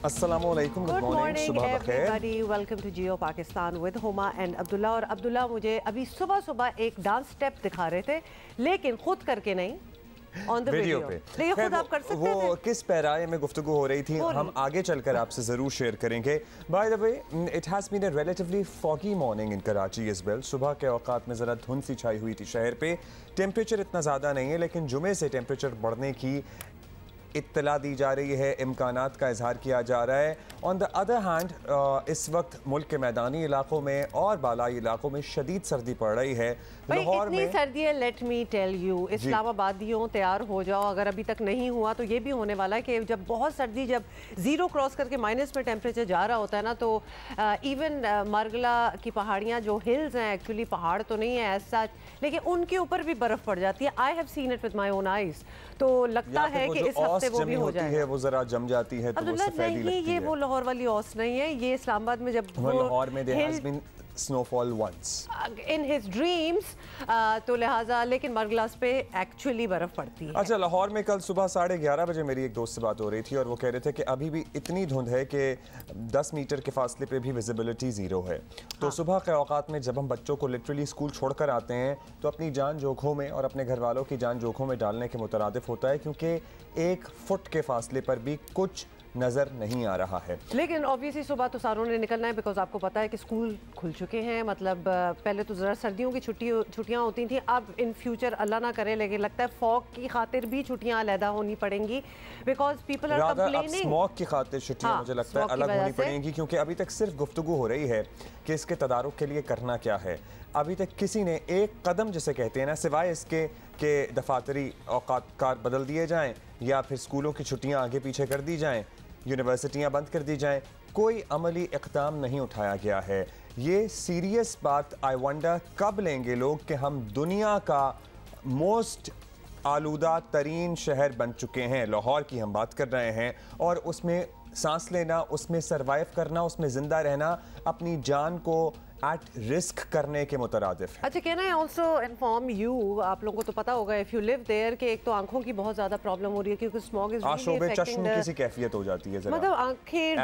अस्सलामुअलैकुम, good morning everybody, welcome to Geo Pakistan with Huma and Abdullah. और अब्दुल्ला मुझे अभी सुबह सुबह एक डांस स्टेप दिखा रहे थे, लेकिन खुद करके नहीं, ऑन द वीडियो पे। लेकिन खुद आप कर सकते थे। वो किस पैराए में गुफ्तगू हो रही थी, हम आगे चलकर आपसे ज़रूर शेयर करेंगे। By the way, it has been a relatively foggy morning in Karachi as well. सुबह के औकात में ज़रा धुंध सी छाई हुई थी शहर पे। टेम्परेचर इतना ज़्यादा नहीं है, लेकिन जुमे से टेम्परेचर बढ़ने की इत्तला दी जा रही है, इम्कानात का इजहार किया जा रहा है। ऑन द अदर हैंड इस वक्त मुल्क के मैदानी इलाकों में और बालाई इलाकों में शदीद सर्दी पड़ रही है। लाहौर में सर्दी है, लेट मी टेल यू, इस्लामाबादियों तैयार हो जाओ। अगर अभी तक नहीं हुआ तो ये भी होने वाला है कि जब बहुत सर्दी, जब जीरो क्रॉस करके माइनस में टेम्परेचर जा रहा होता है ना, तो इवन मरगला की पहाड़ियाँ जो हिल्स हैं, एक्चुअली पहाड़ तो नहीं है एज सच, लेकिन उनके ऊपर भी बर्फ पड़ जाती है। I have seen it with my own eyes. तो लगता है कि इस हफ्ते वो भी हो जाएगा। वो जरा जम जाती है तो वो सफेदी लगती है। ये वो लाहौर वाली औस नहीं है, ये इस्लामाबाद में जब लाहौर में there has been snowfall once in his dreams, तो लिहाजा लेकिन मरगलास पे एक्चुअली बर्फ पड़ती है। अच्छा, लाहौर में कल सुबह 11:30 बजे मेरी एक दोस्त से बात हो रही थी और वो कह रहे थे कि अभी भी इतनी धुंध है कि 10 मीटर के फासले पे भी विजिबिलिटी ज़ीरो है। तो सुबह के औकात में जब हम बच्चों को लिटरली स्कूल छोड़कर आते हैं तो अपनी जान जोखों में और अपने घर वालों की जान जोखों में डालने के मुतरादिफ होता है, क्योंकि 1 फुट के फासले पर भी कुछ नज़र नहीं आ रहा है। लेकिन ऑब्वियसली सुबह तो सारों ने निकलना है, बिकॉज आपको पता है कि स्कूल खुल चुके हैं। मतलब पहले तो ज़रा सर्दियों की छुट्टियां होती थी, अब इन फ्यूचर अल्लाह ना करे, लेकिन लगता है फॉग की खातिर भी छुट्टियां अलहदा होनी पड़ेंगी, because people are complaining. Smog की खातिर छुट्टियां मुझे लगता है अलग होनी पड़ेंगी, क्योंकि अभी तक सिर्फ गुफ्तगू हो रही है कि इसके तदारुक के लिए करना क्या है। अभी तक किसी ने एक कदम जिसे कहते हैं ना, सिवाय इसके कि दफातरी औकात कार बदल दिए जाएं या फिर स्कूलों की छुट्टियां आगे पीछे कर दी जाएं, यूनिवर्सिटियां बंद कर दी जाएं, कोई अमली इक़दाम नहीं उठाया गया है। ये सीरियस बात आई वंडर कब लेंगे लोग कि हम दुनिया का मोस्ट आलूदा तरीन शहर बन चुके हैं। लाहौर की हम बात कर रहे हैं और उसमें सांस लेना, उसमें सरवाइव करना, उसमें ज़िंदा रहना अपनी जान को एट रिस्क करने के मुतरादिफ है। अच्छा, can I also inform you, आप लोगों को तो पता होगा इफ यू लिव देयर, कि एक तो आंखों की बहुत ज़्यादा प्रॉब्लम हो रही है क्योंकि स्मॉग इज रियली अफेक्टिंग किसी कैफियत हो जाती है, मतलब आंखें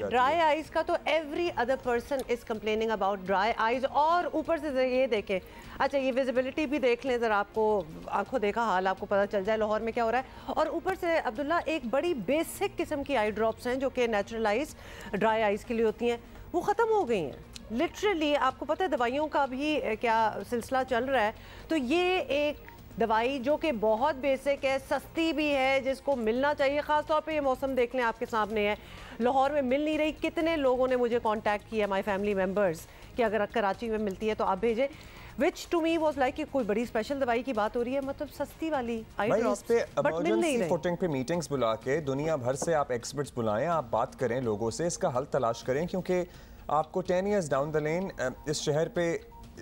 ड्राई आइज का तो every other person is complaining about dry eyes. और ऊपर से ये देखें, अच्छा ये विजिबिलिटी भी देख लें ज़रा, आपको आंखों देखा हाल आपको पता चल जाए लाहौर में क्या हो रहा है। और ऊपर से अब्दुल्ला एक बड़ी बेसिक किस्म की आई ड्रॉप्स हैं जो कि नेचुरलाइज ड्राई आइज के लिए होती हैं, वो ख़त्म हो गई हैं लिटरली। आपको पता है दवाइयों का भी क्या सिलसिला चल रहा है, तो ये एक दवाई जो कि बहुत बेसिक है, सस्ती भी है, जिसको मिलना चाहिए। ख़ास तौर पे ये मौसम देख लें, आपके सामने है, लाहौर में मिल नहीं रही। कितने लोगों ने मुझे कांटेक्ट किया, माय फैमिली मेंबर्स, कि अगर कराची में मिलती है तो आप भेजें। विच टू मी वाज लाइक कि कोई बड़ी स्पेशल दवाई की बात हो रही है, मतलब सस्ती वाली आई ड्रॉप्स, बट मिल नहीं रही। फुटिंग पे मीटिंग्स बुला के दुनिया भर से आप एक्सपर्ट्स बुलाएं, आप बात करें लोगों से, इसका हल तलाश करें, क्योंकि आपको 10 ईयर्स डाउन द लेन इस शहर पे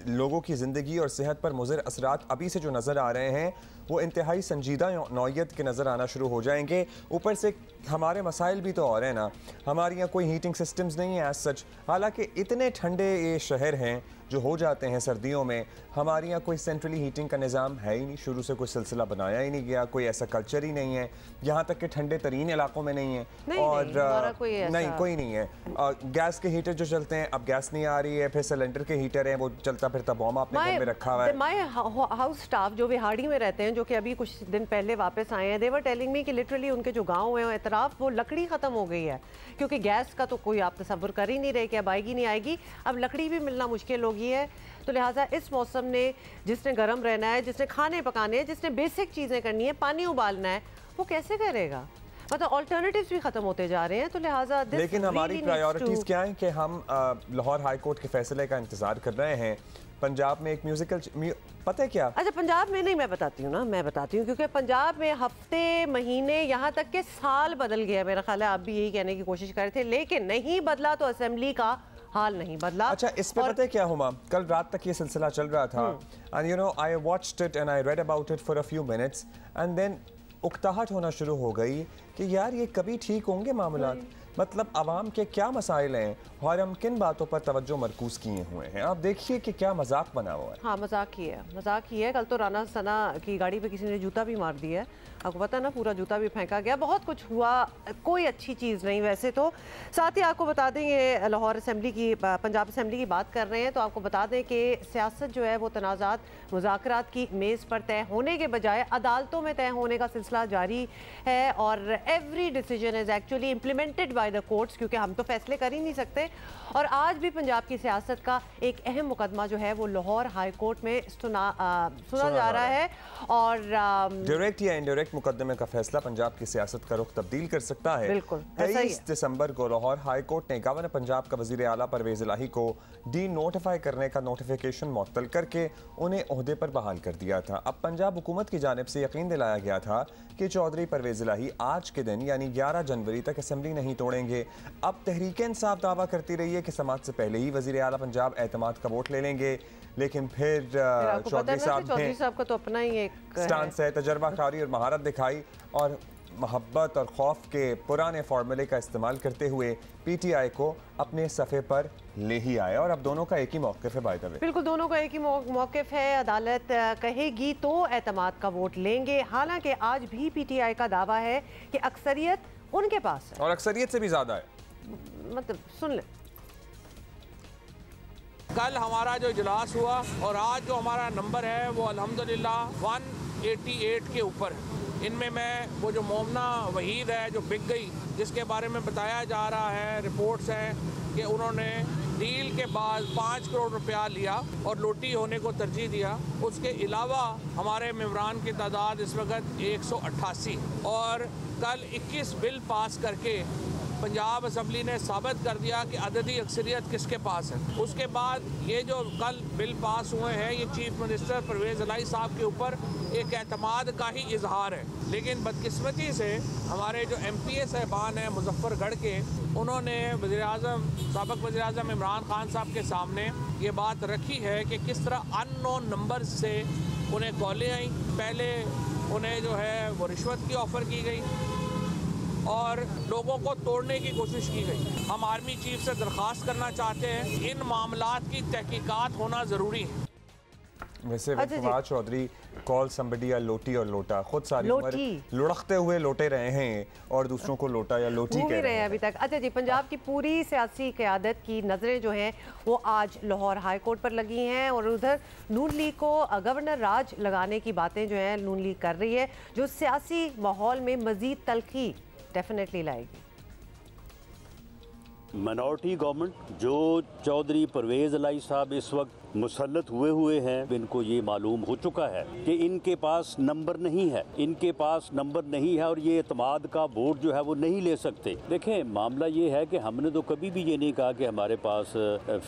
लोगों की ज़िंदगी और सेहत पर मुज़र असरात अभी से जो नज़र आ रहे हैं वो इंतहाई संजीदा नौयत के नज़र आना शुरू हो जाएंगे। ऊपर से हमारे मसाइल भी तो और हैं ना, हमारे यहाँ कोई हीटिंग सिस्टम्स नहीं है एज सच, हालांकि इतने ठंडे ये शहर हैं जो हो जाते हैं सर्दियों में। हमारे यहाँ कोई सेंट्रली हीटिंग का निज़ाम है ही नहीं, शुरू से कोई सिलसिला बनाया ही नहीं गया, कोई ऐसा कल्चर ही नहीं है, यहाँ तक कि ठंडे तरीन इलाकों में नहीं है। और कोई नहीं है। गैस के हीटर जो चलते हैं, अब गैस नहीं आ रही है, फिर सिलेंडर के हीटर हैं, वो चलता फिरता बॉम्ब आपने घर में रखा हुआ है। माय हाउस स्टाफ जो बिहाड़ी में रहते हैं, जो कि अभी कुछ दिन पहले वापस आए हैं, दे वर टेलिंग मी कि लिटरली उनके जो गाँव हैं एतराफ, वो लकड़ी ख़त्म हो गई है, क्योंकि गैस का तो कोई आप तसव्वुर कर ही नहीं रहे कि अब आएगी नहीं आएगी। अब लकड़ी भी मिलना मुश्किल हो गई है। तो लिहाजा इस मौसम ने, जिसने गर्म रहना है, जिसने खाने पकाने हैं, जिसने बेसिक चीज़ें करनी है, पानी उबालना है, वो कैसे करेगा? मतलब ऑल्टरनेटिव्स भी खत्म होते जा रहे हैं। तो लिहाजा लेकिन हमारी प्रायोरिटीज़ क्या हैं कि हम लाहौर हाई कोर्ट के फैसले का इंतज़ार कर रहे हैं। पंजाब में एक म्यूजिकल पता है क्या? अच्छा, पंजाब में नहीं, मैं बताती हूँ ना, मैं बताती हूँ, क्योंकि पंजाब में हफ्ते, महीने, यहाँ तक के साल बदल गया। मेरा ख्याल है आप भी यही कहने की कोशिश कर रहे थे, लेकिन नहीं बदला तो असेंबली का हाल नहीं बदला। अच्छा, इस पे पता है क्या हुआ? कल रात तक ये सिलसिला चल रहा था, and you know I watched it and I read about it for a few minutes, and then उकताहट होना शुरू हो गई कि यार ये कभी ठीक होंगे मामलात, मतलब आवाम के क्या मसाइल हैं और हम किन बातों पर तवज्जो मरकूज किए हुए हैं। आप देखिए कि क्या मजाक बना हुआ है। हाँ मजाक ही है। कल तो राना सना की गाड़ी पे किसी ने जूता भी मार दिया है, आपको पता ना, पूरा जूता भी फेंका गया, बहुत कुछ हुआ, कोई अच्छी चीज़ नहीं वैसे तो। साथ ही आपको बता दें ये लाहौर असेंबली की, पंजाब असेंबली की बात कर रहे हैं तो आपको बता दें कि सियासत जो है वो तनाज़ात मुज़ाकरात की मेज़ पर तय होने के बजाय अदालतों में तय होने का सिलसिला जारी है और every decision is actually implemented by the courts, क्योंकि हम तो फैसले कर ही नहीं सकते। और आज भी पंजाब की सियासत का एक अहम मुकदमा जो है वो लाहौर हाई कोर्ट में सुना जा रहा है और डायरेक्ट या इनडायरेक्ट मुकदमे का फैसला पंजाब की सियासत का रुख तब्दील कर सकता है। बिल्कुल 23 दिसंबर को लाहौर हाई कोर्ट ने गवर्नर पंजाब का वजीर आला परवेज इलाही को डी नोटिफाई करने का नोटिफिकेशन मुअत्तल करके उन्हें ओहदे पर बहाल कर दिया था। अब पंजाब हुकूमत की जानिब से यकीन दिलाया गया था कि चौधरी परवेज इलाही आज के दिन यानी 11 जनवरी तक असेंबली नहीं तोड़ेंगे। अब तहरीक इंसाफ दावा करती रही है कि समाअत से पहले ही वजीर आला पंजाब एतमाद का वोट ले लेंगे, लेकिन फिर चौधरी साहब का तो अपना ही एक स्टांस है, तजर्बाकारी और महारत दिखाई और मोहब्बत और खौफ के पुराने फार्मूले का इस्तेमाल करते हुए पीटीआई को अपने सफ़े पर ले ही आए और अब दोनों का एक ही मौक़िफ़ है। बाय द वे बिल्कुल दोनों का एक ही मौक़िफ़ है। अदालत कहेगी तो एतमाद का वोट लेंगे, हालांकि आज भी पीटीआई का दावा है कि अक्सरियत उनके पास है और अक्सरियत से भी ज़्यादा है। मतलब सुन ले, कल हमारा जो इजलास हुआ और आज जो हमारा नंबर है वो अल्हम्दुलिल्लाह 188 के ऊपर है। इनमें मैं वो जो मोमना वहीद है जो बिक गई, जिसके बारे में बताया जा रहा है, रिपोर्ट्स हैं कि उन्होंने डील के बाद 5 करोड़ रुपया लिया और लोटी होने को तरजीह दिया। उसके अलावा हमारे मेम्बरान की तादाद इस वक्त 188 और कल 21 बिल पास करके पंजाब असम्बली ने साबित कर दिया कि अददी अक्सरियत किसके पास है। उसके बाद ये जो कल बिल पास हुए हैं ये चीफ मिनिस्टर परवेज़ इलाही साहब के ऊपर एक एतमाद का ही इजहार है, लेकिन बदकिस्मती से हमारे जो MPA साहबान हैं मुजफ्फरगढ़ के, उन्होंने साबिक़ वज़ीर आज़म इमरान खान साहब के सामने ये बात रखी है कि किस तरह अननोन नंबर से उन्हें कॉलें आई, पहले उन्हें जो है वो रिश्वत की ऑफ़र की गई और लोगों को तोड़ने की कोशिश की गई। हम आर्मी चीफ से दरख्वास्त करना चाहते हैं, इन मामलात की तहकीकात होना ज़रूरी है। वैसे फवाद चौधरी कॉल समबडी या लोटी और लोटा, खुद सारी उम्र लुढ़कते हुए लोटे रहे हैं और दूसरों को लोटा या लोटी कह रहे हैं अभी तक। अच्छा जी, पंजाब की पूरी सियासी क़यादत की नज़रें जो हैं वो आज लाहौर हाई कोर्ट पर लगी हैं और उधर नून लीग को गवर्नर राज लगाने की बातें जो हैं नून लीग कर रही है, जो सियासी माहौल में मज़ीद तलखी डेफिनेटली लाएगी। माइनॉरिटी गवर्नमेंट जो चौधरी परवेज़ इलाही साहब इस वक्त मुसल्लत हुए हैं, इनको ये मालूम हो चुका है कि इनके पास नंबर नहीं है, इनके पास नंबर नहीं है और ये एतमाद का वोट जो है वो नहीं ले सकते। देखें, मामला ये है कि हमने तो कभी भी ये नहीं कहा कि हमारे पास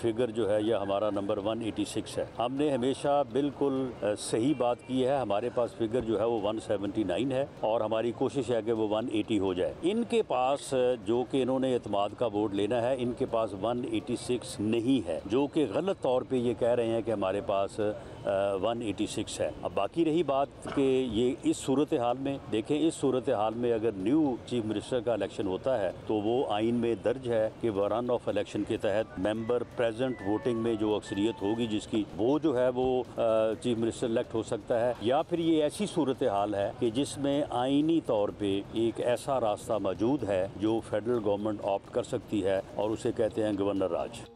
फिगर जो है या हमारा नंबर 186 है। हमने हमेशा बिल्कुल सही बात की है, हमारे पास फिगर जो है वो 179 है और हमारी कोशिश है कि वो 180 हो जाए। इनके पास जो कि इन्होंने एतमाद का वोट लेना है, इनके पास 186 नहीं है, जो कि गलत तौर पर ये कह रहे हैं कि हमारे पास 186 है। अब बाकी रही बात कि ये इस सूरत हाल में देखें, इस सूरत हाल में अगर न्यू चीफ मिनिस्टर का इलेक्शन होता है तो वो आइन में दर्ज है कि रन ऑफ इलेक्शन के तहत मेंबर प्रेजेंट वोटिंग में जो अक्सरियत होगी जिसकी, वो जो है वो चीफ मिनिस्टर इलेक्ट हो सकता है। या फिर ये ऐसी सूरत हाल है कि जिसमें आइनी तौर पर एक ऐसा रास्ता मौजूद है जो फेडरल गवर्नमेंट ऑप्ट कर सकती है और उसे कहते हैं गवर्नर राज।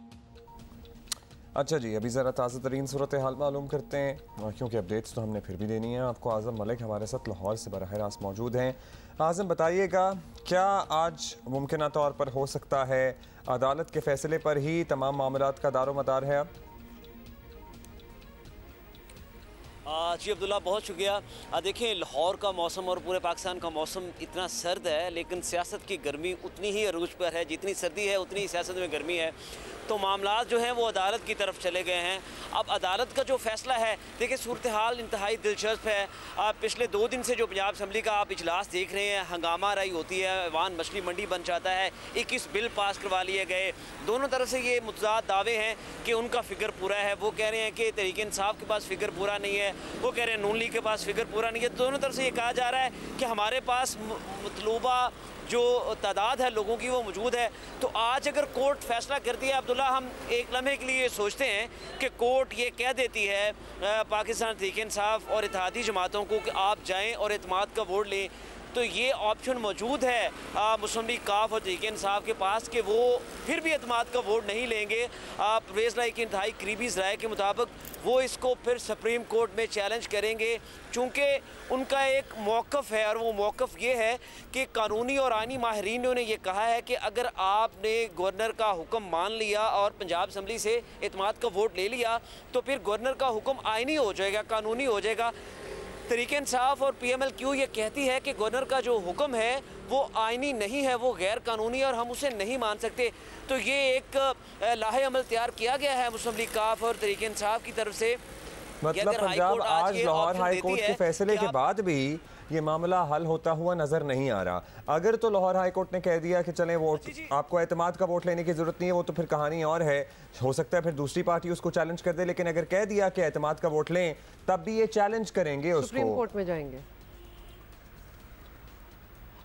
अच्छा जी, अभी ज़रा ताज़ा तरीन सूरत हाल मालूम करते हैं, क्योंकि अपडेट्स तो हमने फिर भी देनी है आपको। आज़म मलिक हमारे साथ लाहौर से बराह रास्त मौजूद हैं। आज़म, बताइएगा क्या आज मुमकिन तौर पर हो सकता है अदालत के फ़ैसले पर ही तमाम मामलात का दारो मदार है? अब जी अब्दुल्ला, बहुत शुक्रिया। देखिए, लाहौर का मौसम और पूरे पाकिस्तान का मौसम इतना सर्द है, लेकिन सियासत की गर्मी उतनी ही अरूज पर है। जितनी सर्दी है उतनी ही सियासत में गर्मी है। तो मामलात जो हैं वो अदालत की तरफ चले गए हैं। अब अदालत का जो फैसला है, देखिए सूरत हाल इंतहाई दिलचस्प है। पिछले 2 दिन से जो पंजाब असम्बली का आप इजलास देख रहे हैं, हंगामा राई होती है, वान मछली मंडी बन जाता है, 21 बिल पास करवा लिए गए। दोनों तरफ से ये मुतज़ाद दावे हैं कि उनका फ़िगर पूरा है। वो कह रहे हैं कि तहरीक इंसाफ के पास फ़िगर पूरा नहीं है, वो कह रहे हैं नून लीग के पास फिगर पूरा नहीं है। दोनों तरफ से ये कहा जा रहा है कि हमारे पास मतलूबा जो तादाद है लोगों की वो मौजूद है। तो आज अगर कोर्ट फैसला कर दिया अब्दुल्ला, हम एक लम्हे के लिए सोचते हैं कि कोर्ट ये कह देती है पाकिस्तान तहरीक इंसाफ और इत्तेहादी जमातों को कि आप जाएं और एतमाद का वोट लें, तो ये ऑप्शन मौजूद है मुस्लिम लीग काफ और तहरीक इंसाफ के पास कि वो फिर भी एतमाद का वोट नहीं लेंगे। परवेज़ लाई की इंतहाई करीबी ज़राए के मुताबिक वो इसको फिर सुप्रीम कोर्ट में चैलेंज करेंगे, चूँकि उनका एक मौक़िफ़ है और वो मौक़िफ़ ये है कि कानूनी और आइनी माहिरीनों ने ये कहा है कि अगर आपने गवर्नर का हुक्म मान लिया और पंजाब असम्बली से एतमाद का वोट ले लिया तो फिर गवर्नर का हुक्म आइनी हो जाएगा, कानूनी हो जाएगा। तहरीक इंसाफ और PMLQ ये कहती है कि गवर्नर का जो हुक्म है वो आइनी नहीं है, वो गैर कानूनी है और हम उसे नहीं मान सकते। तो ये एक लाहे अमल तैयार किया गया है मुस्लिम लीग काफ और तहरीक इंसाफ की तरफ से। मतलब पंजाब आज लाहौर हाई कोर्ट के फैसले के बाद भी ये मामला हल होता हुआ नजर नहीं आ रहा। अगर तो लाहौर हाई कोर्ट ने कह दिया कि चलें वोट आपको एतमाद का वोट लेने की जरूरत नहीं है, वो तो फिर कहानी और है, हो सकता है फिर दूसरी पार्टी उसको चैलेंज कर दे। लेकिन अगर कह दिया कि एतमाद का वोट लें तब भी ये चैलेंज करेंगे, उसको सुप्रीम कोर्ट में जाएंगे।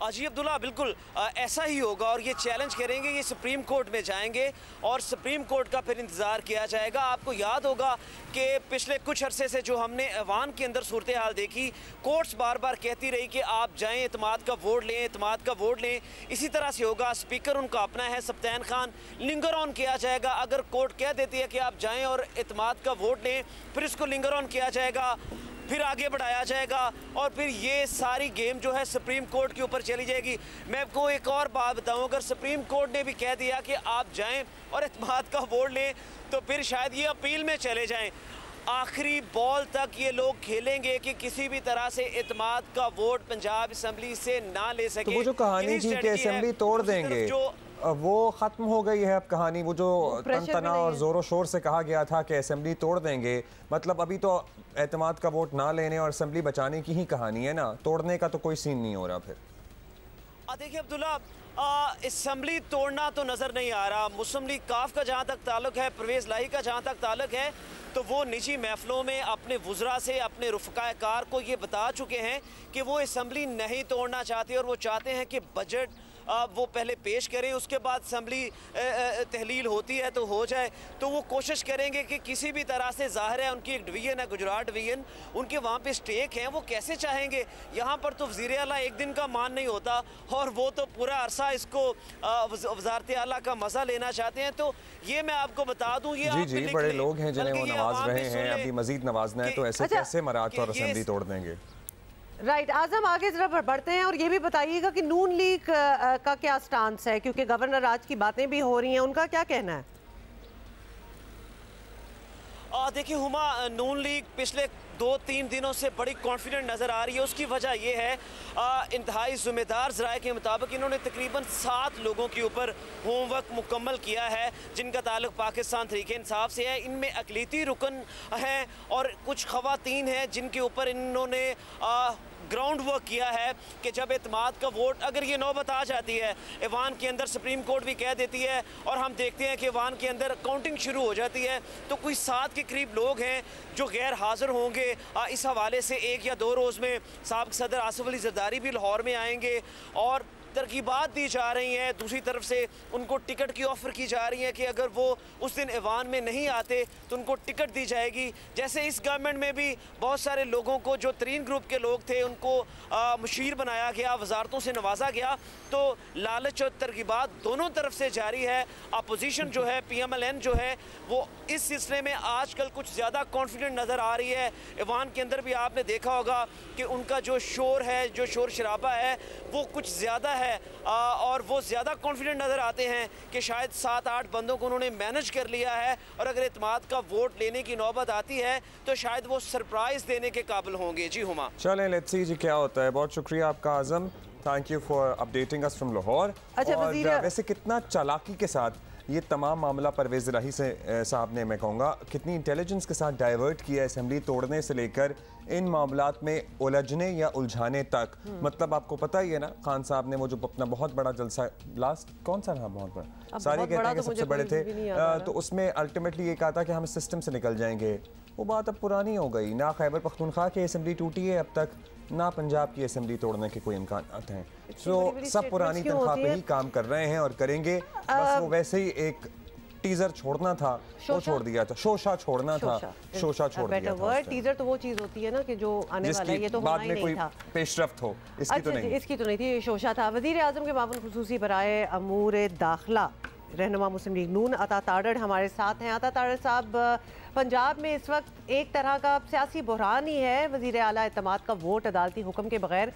जी अब्दुल्ला, बिल्कुल ऐसा ही होगा और ये चैलेंज करेंगे, ये सुप्रीम कोर्ट में जाएंगे और सुप्रीम कोर्ट का फिर इंतज़ार किया जाएगा। आपको याद होगा कि पिछले कुछ अरसे से जो हमने ऐवान के अंदर सूरत हाल देखी, कोर्ट्स बार बार कहती रही कि आप जाएं एतमाद का वोट लें, एतमाद का वोट लें। इसी तरह से होगा, स्पीकर उनका अपना है सप्तान खान, लिंगर ऑन किया जाएगा। अगर कोर्ट कह देती है कि आप जाएँ और एतमाद का वोट लें, फिर इसको लिंगर ऑन किया जाएगा, फिर आगे बढ़ाया जाएगा और फिर ये सारी गेम जो है सुप्रीम कोर्ट के ऊपर चली जाएगी। मैं आपको एक और बात बताऊं, अगर सुप्रीम कोर्ट ने भी कह दिया कि आप जाएं और एतमाद का वोट लें तो फिर शायद ये अपील में चले जाएं। आखिरी बॉल तक ये लोग खेलेंगे कि किसी भी तरह से एतमाद का वोट पंजाब असम्बली से ना ले सके। तो वो जो कहानी थी कि असम्बली तोड़ देंगे वो खत्म हो गई है अब कहानी। वो जो तनतना और जोरों शोर से कहा गया था कि असेंबली तोड़ देंगे, मतलब अभी तो एतमाद का वोट ना लेने और असेंबली बचाने की ही कहानी है ना, तोड़ने का तो कोई सीन नहीं हो रहा। फिर देखिए अब्दुल्ला, असेंबली तोड़ना तो नज़र नहीं आ रहा। मुस्लिम लीग काफ का जहाँ तक ताल्लुक है, परवेज़ लाही का जहाँ तक ताल्लुक है, तो वो निजी महफलों में अपने वुज़रा से, अपने रुफ़क़ाए कार को ये बता चुके हैं कि वो असेंबली नहीं तोड़ना चाहते और वो चाहते हैं कि बजट वो पहले पेश करें, उसके बाद असम्बली तहलील होती है तो हो जाए। तो वो कोशिश करेंगे कि किसी भी तरह से, ज़ाहिर है उनकी एक डिवीज़न है गुजरात डिवीज़न, उनके वहाँ पे स्टेक हैं, वो कैसे चाहेंगे। यहाँ पर तो वज़ीर आला एक दिन का मान नहीं होता और वो तो पूरा अरसा इसको वज़ारत आला का मज़ा लेना चाहते हैं। तो ये मैं आपको बता दूँ, ये जी बड़े लोग हैं जिन्हें वो नवाज रहे हैं, अभी मज़ीद नवाजना है, तो ऐसे कैसे मरात और असेंबली तोड़ देंगे। राइट आज़म, आगे जरा बढ़ते हैं और ये भी बताइएगा कि नून लीग का क्या स्टांस है, क्योंकि गवर्नर राज की बातें भी हो रही हैं, उनका क्या कहना है? देखिए हुमा, नून लीग पिछले 2-3 दिनों से बड़ी कॉन्फिडेंट नज़र आ रही है। उसकी वजह यह है, इंतहाई ज़िम्मेदार ज़राए के मुताबिक इन्होंने तकरीबन 7 लोगों के ऊपर होमवर्क मुकम्मल किया है जिनका ताल्लुक पाकिस्तान तहरीक इंसाफ से है। इनमें अक़लीती रुकन हैं और कुछ ख़वातीन हैं जिनके ऊपर इन्होंने ग्राउंड वर्क किया है कि जब एतमाद का वोट, अगर ये नौबत आ जाती है ऐवान के अंदर, सुप्रीम कोर्ट भी कह देती है और हम देखते हैं कि ऐवान के अंदर काउंटिंग शुरू हो जाती है, तो कोई 7 के करीब लोग हैं जो गैर हाज़िर होंगे। इस हवाले से 1 या 2 रोज़ में साबिक़ सदर आसिफ अली ज़रदारी भी लाहौर में आएंगे और तरकीबात दी जा रही हैं। दूसरी तरफ से उनको टिकट की ऑफ़र की जा रही है कि अगर वो उस दिन ऐवान में नहीं आते तो उनको टिकट दी जाएगी। जैसे इस गवर्नमेंट में भी बहुत सारे लोगों को, जो 3 ग्रुप के लोग थे, उनको मुशीर बनाया गया, वजारतों से नवाजा गया। तो लालच और तरकीबात दोनों तरफ से जारी है। अपोजिशन जो है, PMLN जो है, वो इस सिलसिले में आजकल कुछ ज़्यादा कॉन्फिडेंट नज़र आ रही है। ऐवान के अंदर भी आपने देखा होगा कि उनका जो शोर है, जो शोर शराबा है, वो कुछ ज़्यादा है और वो ज़्यादा कॉन्फिडेंट नज़र आते हैं कि शायद 7-8 बंदों को उन्होंने मैनेज कर लिया है और अगर एतमाद का वोट लेने की नौबत आती है तो शायद वो सरप्राइज़ देने के काबिल होंगे। जी हुमा, चलें लेट्स सी जी क्या होता है। बहुत शुक्रिया आपका Azam, thank you for updating us from Lahore. और वैसे कितना चालाकी के साथ ये तमाम मामला परवेज़ इलाही से साहब ने, मैं कहूँगा, कितनी इंटेलिजेंस के साथ डाइवर्ट किया असेंबली तोड़ने से लेकर इन मामलात में उलझने या उलझाने तक। मतलब आपको पता ही है ना, खान साहब ने वो जो अपना बहुत बड़ा जलसा, लास्ट कौन सा रहा बहुत बड़ा, सारे कहते हैं कि सबसे बड़े थे, तो उसमें अल्टीमेटली ये कहा था कि हम इस सिस्टम से निकल जाएंगे। वो बात अब पुरानी हो गई। ना खैबर पख्तूनख्वा की असेंबली टूटी है अब तक, ना पंजाब की असेंबली तोड़ने के कोई इम्कान हैं। तो सब पुरानी तनख्वाह पे ही काम कर रहे हैं और करेंगे। बस वो वैसे ही एक टीजर छोड़ना था, वो छोड़ दिया था, शोशा छोड़ना था, शोशा छोड़ दिया था। टीजर तो वो चीज होती है ना कि जो आने वाला है, ये तो होना ही नहीं था, पेशरफ्त हो, इसकी तो नहीं, इसकी तो नहीं थी, शोशा था। वज़ीर आज़म के मामून खुसूसी बराए अमूर दाखिला रहनुमा मुस्लिम लीग नून अता ताड़ड़ हमारे साथ हैं। अता ताड़ड़ साहब, पंजाब में इस वक्त एक तरह का सियासी बहरान ही है। वज़ीर आला एतमाद का वोट अदालती हुक्म के बगैर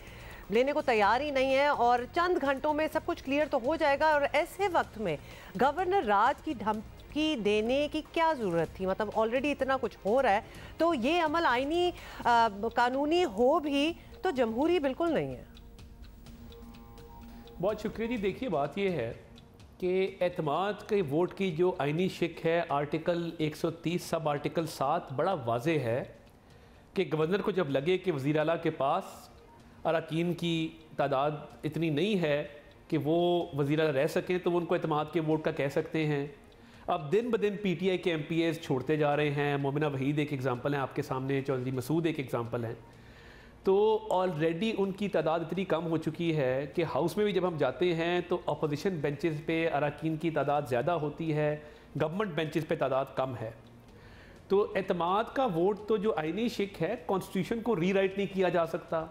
लेने को तैयार ही नहीं है और चंद घंटों में सब कुछ क्लियर तो हो जाएगा। और ऐसे वक्त में गवर्नर राज की धमकी देने की क्या ज़रूरत थी? मतलब ऑलरेडी इतना कुछ हो रहा है, तो ये अमल आईनी कानूनी हो भी तो जमहूरी बिल्कुल नहीं है। बहुत शुक्रिया जी। देखिए, बात ये है कि एतमाद के वोट की जो आइनी शिक है, आर्टिकल 130 सब आर्टिकल 7 बड़ा वाज़े है कि गवर्नर को जब लगे कि वज़ीर आला के पास अरकान की तादाद इतनी नहीं है कि वो वज़ीर आला रह सकें, तो वो उनको एतमाद के वोट का कह सकते हैं। अब दिन ब दिन PTI के MPAs छोड़ते जा रहे हैं। मोमिना वहीद एक एग्ज़ाम्पल है आपके सामने, चौधरी मसूद एक एग्ज़ाम्पल है। तो ऑलरेडी उनकी तादाद इतनी कम हो चुकी है कि हाउस में भी जब हम जाते हैं तो अपोजिशन बेंचेस पे अरकान की तादाद ज़्यादा होती है, गवर्नमेंट बेंचेस पे तादाद कम है। तो एतमाद का वोट तो जो आइनी शिक है, कॉन्स्टिट्यूशन को रीराइट नहीं किया जा सकता,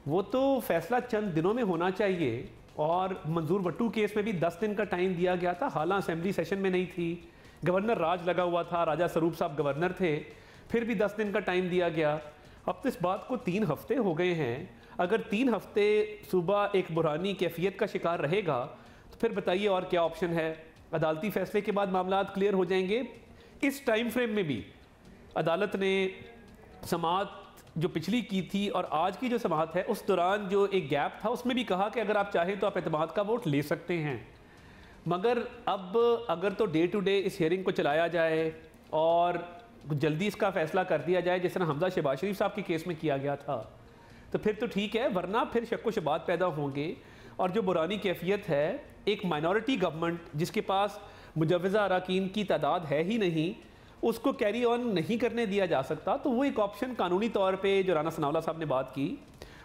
वो तो फैसला चंद दिनों में होना चाहिए। और मंजूर भट्टू केस में भी 10 दिन का टाइम दिया गया था, हालांकि असेंबली सेशन में नहीं थी, गवर्नर राज लगा हुआ था, राजा स्वरूप साहब गवर्नर थे, फिर भी 10 दिन का टाइम दिया गया। अब तो इस बात को 3 हफ्ते हो गए हैं। अगर 3 हफ्ते सुबह एक बुरानी कैफियत का शिकार रहेगा तो फिर बताइए और क्या ऑप्शन है? अदालती फैसले के बाद मामला क्लियर हो जाएंगे। इस टाइम फ्रेम में भी अदालत ने समाअत जो पिछली की थी और आज की जो समाअत है, उस दौरान जो एक गैप था उसमें भी कहा कि अगर आप चाहें तो आप एतमाद का वोट ले सकते हैं। मगर अब अगर तो डे टू डे इस हियरिंग को चलाया जाए और जल्दी इसका फैसला कर दिया जाए, जिस तरह हमजा शहबाज शरीफ साहब के केस में किया गया था, तो फिर तो ठीक है, वरना फिर शक व शुबात पैदा होंगे। और जो बुरानी कैफियत है, एक माइनॉरिटी गवर्नमेंट जिसके पास मुजव्वज़ा अरकान की तादाद है ही नहीं, उसको कैरी ऑन नहीं करने दिया जा सकता। तो वो एक ऑप्शन कानूनी तौर पे जो राना सनाउल्लाह साहब ने बात की,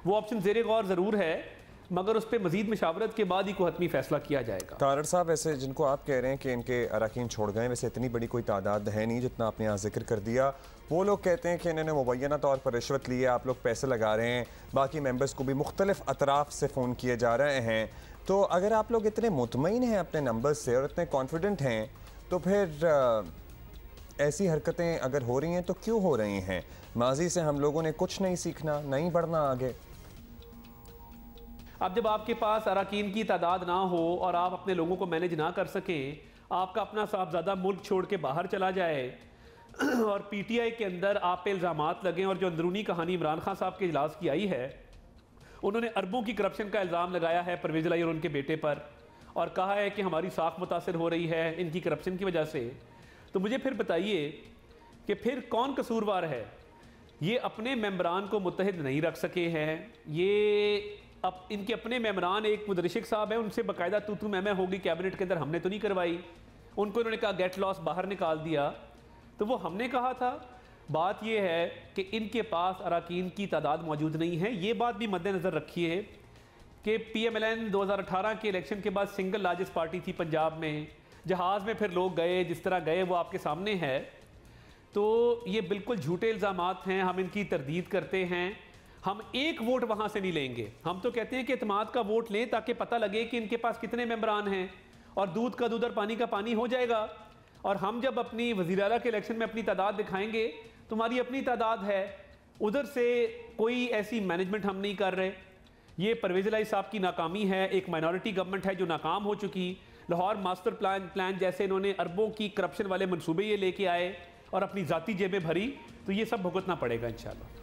वो ऑप्शन ज़ेरे गौर ज़रूर है, मगर उस पर मजीद मशावरत के बाद ही कोई हतमी फैसला किया जाएगा। तारड़ साहब, ऐसे जिनको आप कह रहे हैं कि इनके अरकान छोड़ गए, वैसे इतनी बड़ी कोई तादाद है नहीं जितना आपने यहाँ जिक्र कर दिया। वो लोग कहते हैं कि इन्होंने मुबैना तौर पर रिश्वत ली है, आप लोग पैसे लगा रहे हैं, बाकी मेंबर्स को भी मुख्तलिफ अतराफ से फ़ोन किए जा रहे हैं। तो अगर आप लोग इतने मुतमईन हैं अपने नंबर से और इतने कॉन्फिडेंट हैं, तो फिर ऐसी हरकतें अगर हो रही हैं तो क्यों हो रही हैं? माजी से हम लोगों ने कुछ नहीं सीखना, नहीं बढ़ना आगे? अब जब आपके पास अरकान की तादाद ना हो और आप अपने लोगों को मैनेज ना कर सकें, आपका अपना साहबजादा मुल्क छोड़ के बाहर चला जाए और PTI के अंदर आप पे इल्ज़ामात लगें, और जो अंदरूनी कहानी इमरान खान साहब के इजलास की आई है, उन्होंने अरबों की करप्शन का इल्ज़ाम लगाया है परवेज़ इलाही और उनके बेटे पर, और कहा है कि हमारी साख मुतासर हो रही है इनकी करप्शन की वजह से। तो मुझे फिर बताइए कि फिर कौन कसूरवार है? ये अपने मेंबरान को मुत्तहिद नहीं रख सके हैं, ये अब इनके अपने मेंबरान एक मुदरिशिक साहब हैं, उनसे बाकायदा तू मैं होगी कैबिनेट के अंदर, हमने तो नहीं करवाई, उनको इन्होंने कहा गेट लॉस बाहर निकाल दिया, तो वो हमने कहा था। बात ये है कि इनके पास अरकान की तादाद मौजूद नहीं है। ये बात भी मद्देनज़र रखिए कि PMLN 2018 के इलेक्शन के बाद सिंगल लार्जेस्ट पार्टी थी पंजाब में, जहाज़ में फिर लोग गए जिस तरह गए वो आपके सामने है। तो ये बिल्कुल झूठे इल्ज़ामात हैं, हम इनकी तरदीद करते हैं। हम एक वोट वहाँ से नहीं लेंगे, हम तो कहते हैं कि एतमाद का वोट लें ताकि पता लगे कि इनके पास कितने मेंबरान हैं, और दूध का दूध और पानी का पानी हो जाएगा। और हम जब अपनी वज़ीर आला के इलेक्शन में अपनी तादाद दिखाएंगे, तुम्हारी अपनी तादाद है, उधर से कोई ऐसी मैनेजमेंट हम नहीं कर रहे। ये परवेज़ इलाही साहब की नाकामी है, एक माइनॉरिटी गवर्नमेंट है जो नाकाम हो चुकी। लाहौर मास्टर प्लान जैसे इन्होंने अरबों की करप्शन वाले मनसूबे ये लेके आए और अपनी ज़ाती जेबें भरी, तो ये सब भुगतना पड़ेगा इंशाल्लाह।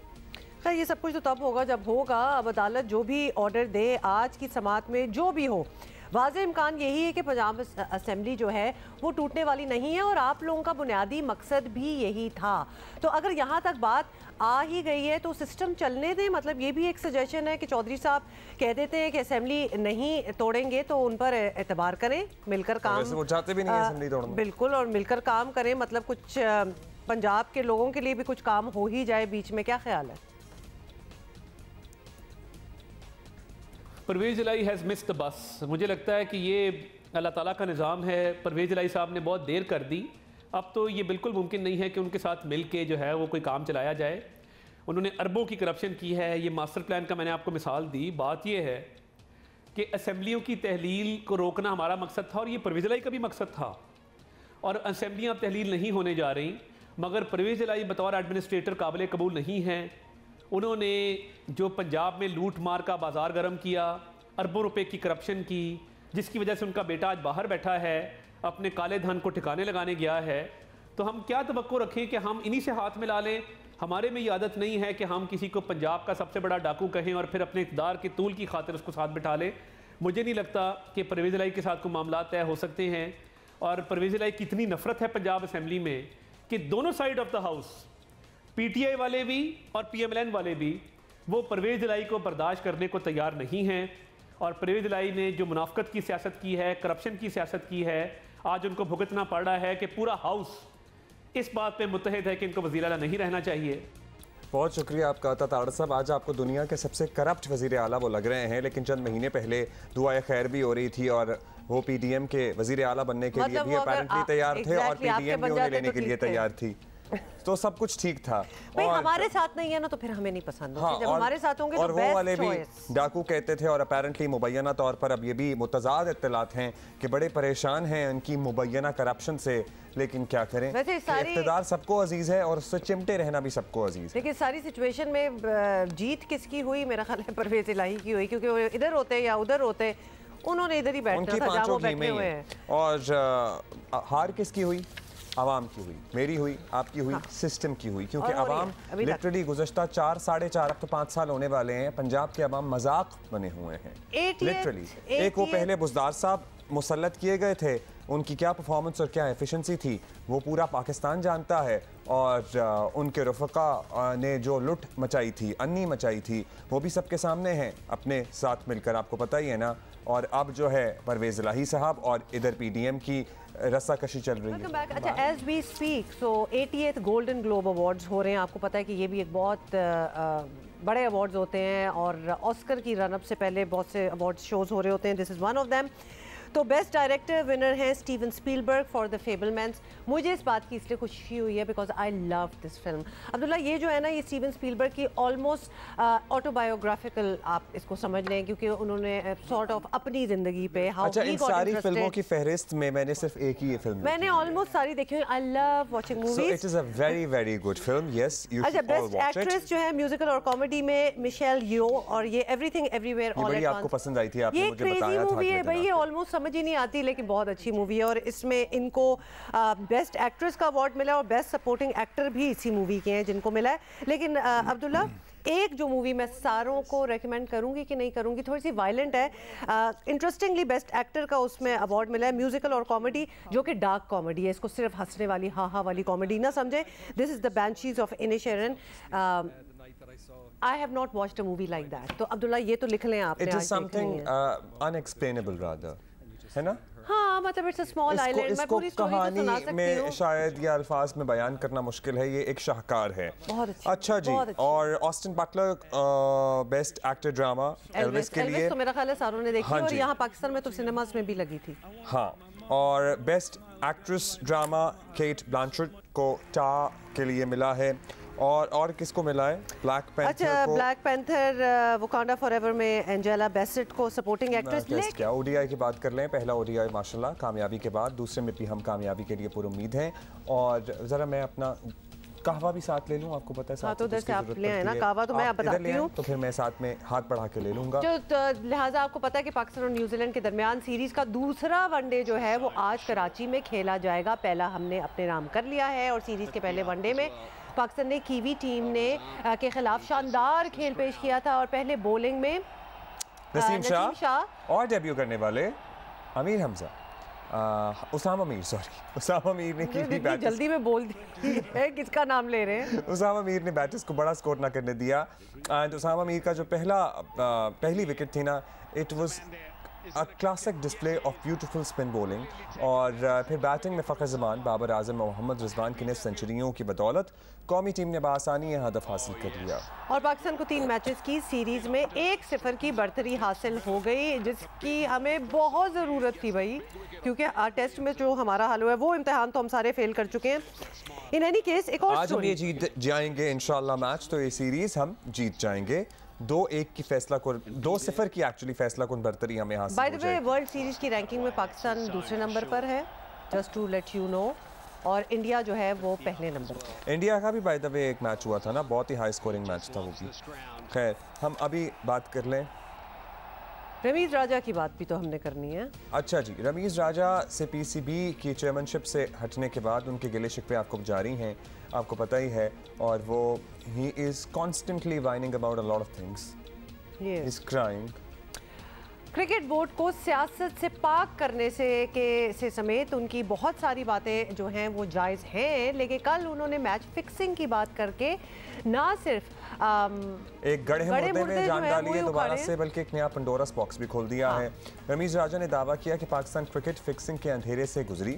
खैर, ये सब कुछ तो तब होगा जब होगा। अब अदालत जो भी ऑर्डर दे, आज की समाअत में जो भी हो, वाज़े इम्कान यही है कि पंजाब असेंबली जो है वो टूटने वाली नहीं है और आप लोगों का बुनियादी मकसद भी यही था। तो अगर यहाँ तक बात आ ही गई है तो सिस्टम चलने दें। मतलब ये भी एक सजेशन है कि चौधरी साहब कह देते हैं कि असेंबली नहीं तोड़ेंगे तो उन पर एतबार करें, मिलकर काम, वो चाहते भी नहीं है असेंबली तोड़ना। बिल्कुल, और मिलकर काम करें। मतलब कुछ पंजाब के लोगों के लिए भी कुछ काम हो ही जाए बीच में, क्या ख्याल है? परवेज़ इलाही हैज़ मिस्ड द बस। मुझे लगता है कि ये अल्लाह ताला का निज़ाम है। परवेज़ इलाही साहब ने बहुत देर कर दी। अब तो ये बिल्कुल मुमकिन नहीं है कि उनके साथ मिल के जो है वो कोई काम चलाया जाए। उन्होंने अरबों की करप्शन की है। ये मास्टर प्लान का मैंने आपको मिसाल दी। बात ये है कि असेंबलियों की तहलील को रोकना हमारा मकसद था और ये परवेज़ इलाही का भी मकसद था, और असेंबलियाँ अब तहलील नहीं होने जा रही। मगर परवेज़ इलाही बतौर एडमिनिस्ट्रेटर काबिल कबूल नहीं हैं। उन्होंने जो पंजाब में लूट मार का बाजार गर्म किया, अरबों रुपए की करप्शन की, जिसकी वजह से उनका बेटा आज बाहर बैठा है, अपने काले धन को ठिकाने लगाने गया है। तो हम क्या तवक्को रखें कि हम इन्हीं से हाथ मिला लें? हमारे में ये आदत नहीं है कि हम किसी को पंजाब का सबसे बड़ा डाकू कहें और फिर अपने इक़्तिदार के तूल की खातिर उसको साथ बिठा लें। मुझे नहीं लगता कि परवेज़ इलाही के साथ कोई मामला तय हो सकते हैं। और परवेज़ इलाही की इतनी नफरत है पंजाब असेंबली में कि दोनों side of the house, PTI वाले भी और पीएमएलएन वाले भी, वो परवेज़ इलाही को बर्दाश्त करने को तैयार नहीं हैं। और परवेज़ इलाही ने जो मुनाफकत की सियासत की है, करप्शन की सियासत की है, आज उनको भुगतना पड़ रहा है कि पूरा हाउस इस बात पे मुत्तहिद है कि इनको वज़ीर आला नहीं रहना चाहिए। बहुत शुक्रिया आपका ताड़ साहब। आज आपको दुनिया के सबसे करप्ट वज़ीर आला वो लग रहे हैं, लेकिन चंद महीने पहले दुआए खैर भी हो रही थी और वो पीडीएम के वज़ीर आला बनने के लिए भी अपैरेंटली तैयार थे और पीडीएम भी उन्हें लेने के लिए तैयार थी। तो सब कुछ ठीक था। भाई हमारे साथ नहीं है ना तो फिर हमें नहीं पसंद होती। जब हमारे साथ होंगे और तो वो वाले भी choice। डाकू कहते थे और अपैरेंटली मुबैना तौर पर अब ये भी मुतज़ाद इत्तलात हैं कि बड़े परेशान हैं उनकी मुबैना करप्शन से। लेकिन क्या करें, इक़्तिदार सबको अजीज है और उससे चिमटे रहना भी सबको अजीज है। लेकिन सारी सिचुएशन में जीत किसकी हुई? मेरा ख्याल है परवेज़ इलाही की हुई, क्योंकि वो इधर होते या उधर होते, उन्होंने इधर ही बैठना था जहाँ वो बैठे हुए हैं। और हार किसकी हुई? आवाम की हुई, मेरी हुई, आपकी हुई, सिस्टम की हुई। क्योंकि आवाम लिटरली गुज़श्ता 4 साढ़े 4 अब तो 5 साल होने वाले हैं, पंजाब के आवाम मजाक बने हुए हैं लिटरली। एक वो पहले बुज़दार साहब मुसल्लत किए गए थे, उनकी क्या परफॉर्मेंस और क्या एफिशिएंसी थी वो पूरा पाकिस्तान जानता है। और उनके रफ़क़ा ने जो लुट मचाई थी, अन्नी मचाई थी, वो भी सबके सामने हैं अपने साथ मिलकर, आपको पता ही है ना। और अब जो है परवेज़ इलाही साहब और इधर पीडीएम की रस्साकशी चल रही है। अच्छा, as we speak so 88th Golden Globe Awards हो रहे हैं। आपको पता है कि ये भी एक बहुत बड़े अवार्ड्स होते हैं और ऑस्कर की रनअप से पहले बहुत से अवार्ड शोज हो रहे होते हैं। This is one of them. तो बेस्ट डायरेक्टर विनर है Steven Spielberg for the Fabelmans. मुझे इस बात की इसलिए खुशी हुई है because I love this film. Abdullah, ये जो है ना, ये स्टीवन स्पीलबर्ग की ऑलमोस्ट ऑटोबायोग्राफिकल आप इसको समझ लें, क्योंकि उन्होंने सॉर्ट ऑफ अपनी ज़िंदगी पे अच्छा, इन सारी फिल्मों की फहरिस्त में मैंने सिर्फ एक ही ये फिल्म मैंने ऑलमोस्ट सारी देखी हुई। I love watching movies. So it is a very very good film. Yes, you should all watch it. Best actress जो है म्यूजिकल और कॉमेडी में मिशेल यो, और ये Everything Everywhere All at Once आपको पसंद आई थी, आपने मुझे बताया था। ये क्रेजी मूवी है भाई, ये ऑलमोस्ट समझ ही नहीं आती लेकिन बहुत अच्छी मूवी है। और इसमें इनको बेस्ट एक्ट्रेस का अवार्ड मिला और बेस्ट सपोर्टिंग एक्टर भी इसी मूवी के हैं जिनको मिला है। लेकिन अब्दुल्ला, एक जो मूवी मैं सारों को रेकमेंड करूंगी कि नहीं करूंगी, थोड़ी सी वायलेंट है, इंटरेस्टिंगली बेस्ट एक्टर का उसमें अवार्ड मिला है, म्यूजिकल और कॉमेडी, जो कि डार्क कॉमेडी है। इसको सिर्फ हंसने वाली हा हा वाली कॉमेडी ना समझे। This is the banshees of Inisherin. I have not watched a movie like that. तो अब्दुल्ला, ये तो लिख लें आपने। It is something unexplainable rather, है ना? हाँ, मतलब इट्स अ स्मॉल आइलैंड। मैं पूरी स्टोरी तो सुना सकती हूँ, शायद ये अल्फाज में बयान करना मुश्किल है। ये एक शाहकार है। बहुत अच्छी। अच्छा जी, और Austin Butler best actor drama Elvis के लिए तो मेरा ख्याल है सारों ने देखी, और यहाँ पाकिस्तान में तो सिनेमास में भी लगी थी। हाँ, और बेस्ट एक्ट्रेस ड्रामा केट ब्लांचेट को टा के लिए मिला है। और किसको मिला है? ब्लैक पैंथर अच्छा, को। ब्लैक पैंथर वकांडा फॉरएवर में एंजेला बेसेट को सपोर्टिंग एक्ट्रेस। क्या ओडीआई की बात कर लें, पहला ओडीआई माशाल्लाह कामयाबी के बाद, दूसरे में भी हम कामयाबी के लिए पूरी उम्मीद हैं। और ज़रा मैं अपना कहवा भी साथ ले लूँ, आपको पता है साथ तो उधर से आप ले आए ना कहवा, तो मैं बताती हूँ, तो फिर मैं साथ में हाथ बढ़ा के ले लूँगा। तो लिहाजा आपको पता है कि पाकिस्तान और न्यूजीलैंड के दरमियान सीरीज का दूसरा वनडे जो है वो आज कराची में खेला जाएगा। पहला हमने अपने नाम कर लिया है और सीरीज के पहले वनडे में पाकिस्तान ने कीवी टीम ने के खिलाफ शानदार खेल पेश किया था। और पहले बॉलिंग में नसीम शाह और डेब्यू करने वाले अमीर हमजा, उसामा मीर, सॉरी उसामा मीर ने की थी बैटिस, जल्दी में बोल दी है किसका नाम ले रहे हैं। उसामा मीर ने बैटिस को बड़ा स्कोर ना करने दिया। एंड उसामा मीर का जो पहली विकेट थी ना, it was a classic display of beautiful spin bowling. और फिर बैटिंग में फ़खर ज़मान, बाबर आजम और मोहम्मद रिजवान की निस्फ सेंचुरियों की बदौलत कौमी टीम ने बासानी यह हदफ हासिल कर लिया। और पाकिस्तान को 3 मैचेस की सीरीज़ में 1-0 की बढ़तरी हासिल हो गई, जिसकी हमें बहुत ज़रूरत थी भाई, क्योंकि टेस्ट में जो हमारा हाल हुआ है वो इम्तिहान तो हम सारे फेल कर चुके हैं। इन एनी केस एक और आज हम ये जीत जाएंगे इंशाल्लाह मैच, तो ये सीरीज़ हम जीत जाएंगे। 2-1 की फैसला को 2-0 की एक्चुअली फैसला कुन बढ़तरी हमें हासिल by the way world series की रैंकिंग में पाकिस्तान दूसरे नंबर पर है, just to let you know, और इंडिया जो है वो पहले नंबर पर। इंडिया का भी बाय द वे एक मैच हुआ था ना, बहुत ही हाई स्कोरिंग मैच था वो भी। खैर हम अभी बात कर लें, रमीज राजा की बात भी तो हमने करनी है। अच्छा जी, रमीज राजा से पीसीबी की चेयरमैनशिप से हटने के बाद उनके गिले शिकवे आपको जारी हैं, आपको पता ही है, और वो he is constantly whining about a lot of things, he is crying. Cricket board को सियासत से पाक करने से समेत उनकी बहुत सारी बातें जो हैं वो जायज़ हैं, लेकिन कल उन्होंने मैच फिक्सिंग की बात करके ना सिर्फ एक गड़े मुर्दे में जान डाली है दोबारा से, बल्कि एक नया पंडोरस बॉक्स भी खोल दिया है। रमीज राजा ने दावा किया कि पाकिस्तान क्रिकेट फिक्सिंग के अंधेरे से गुजरी,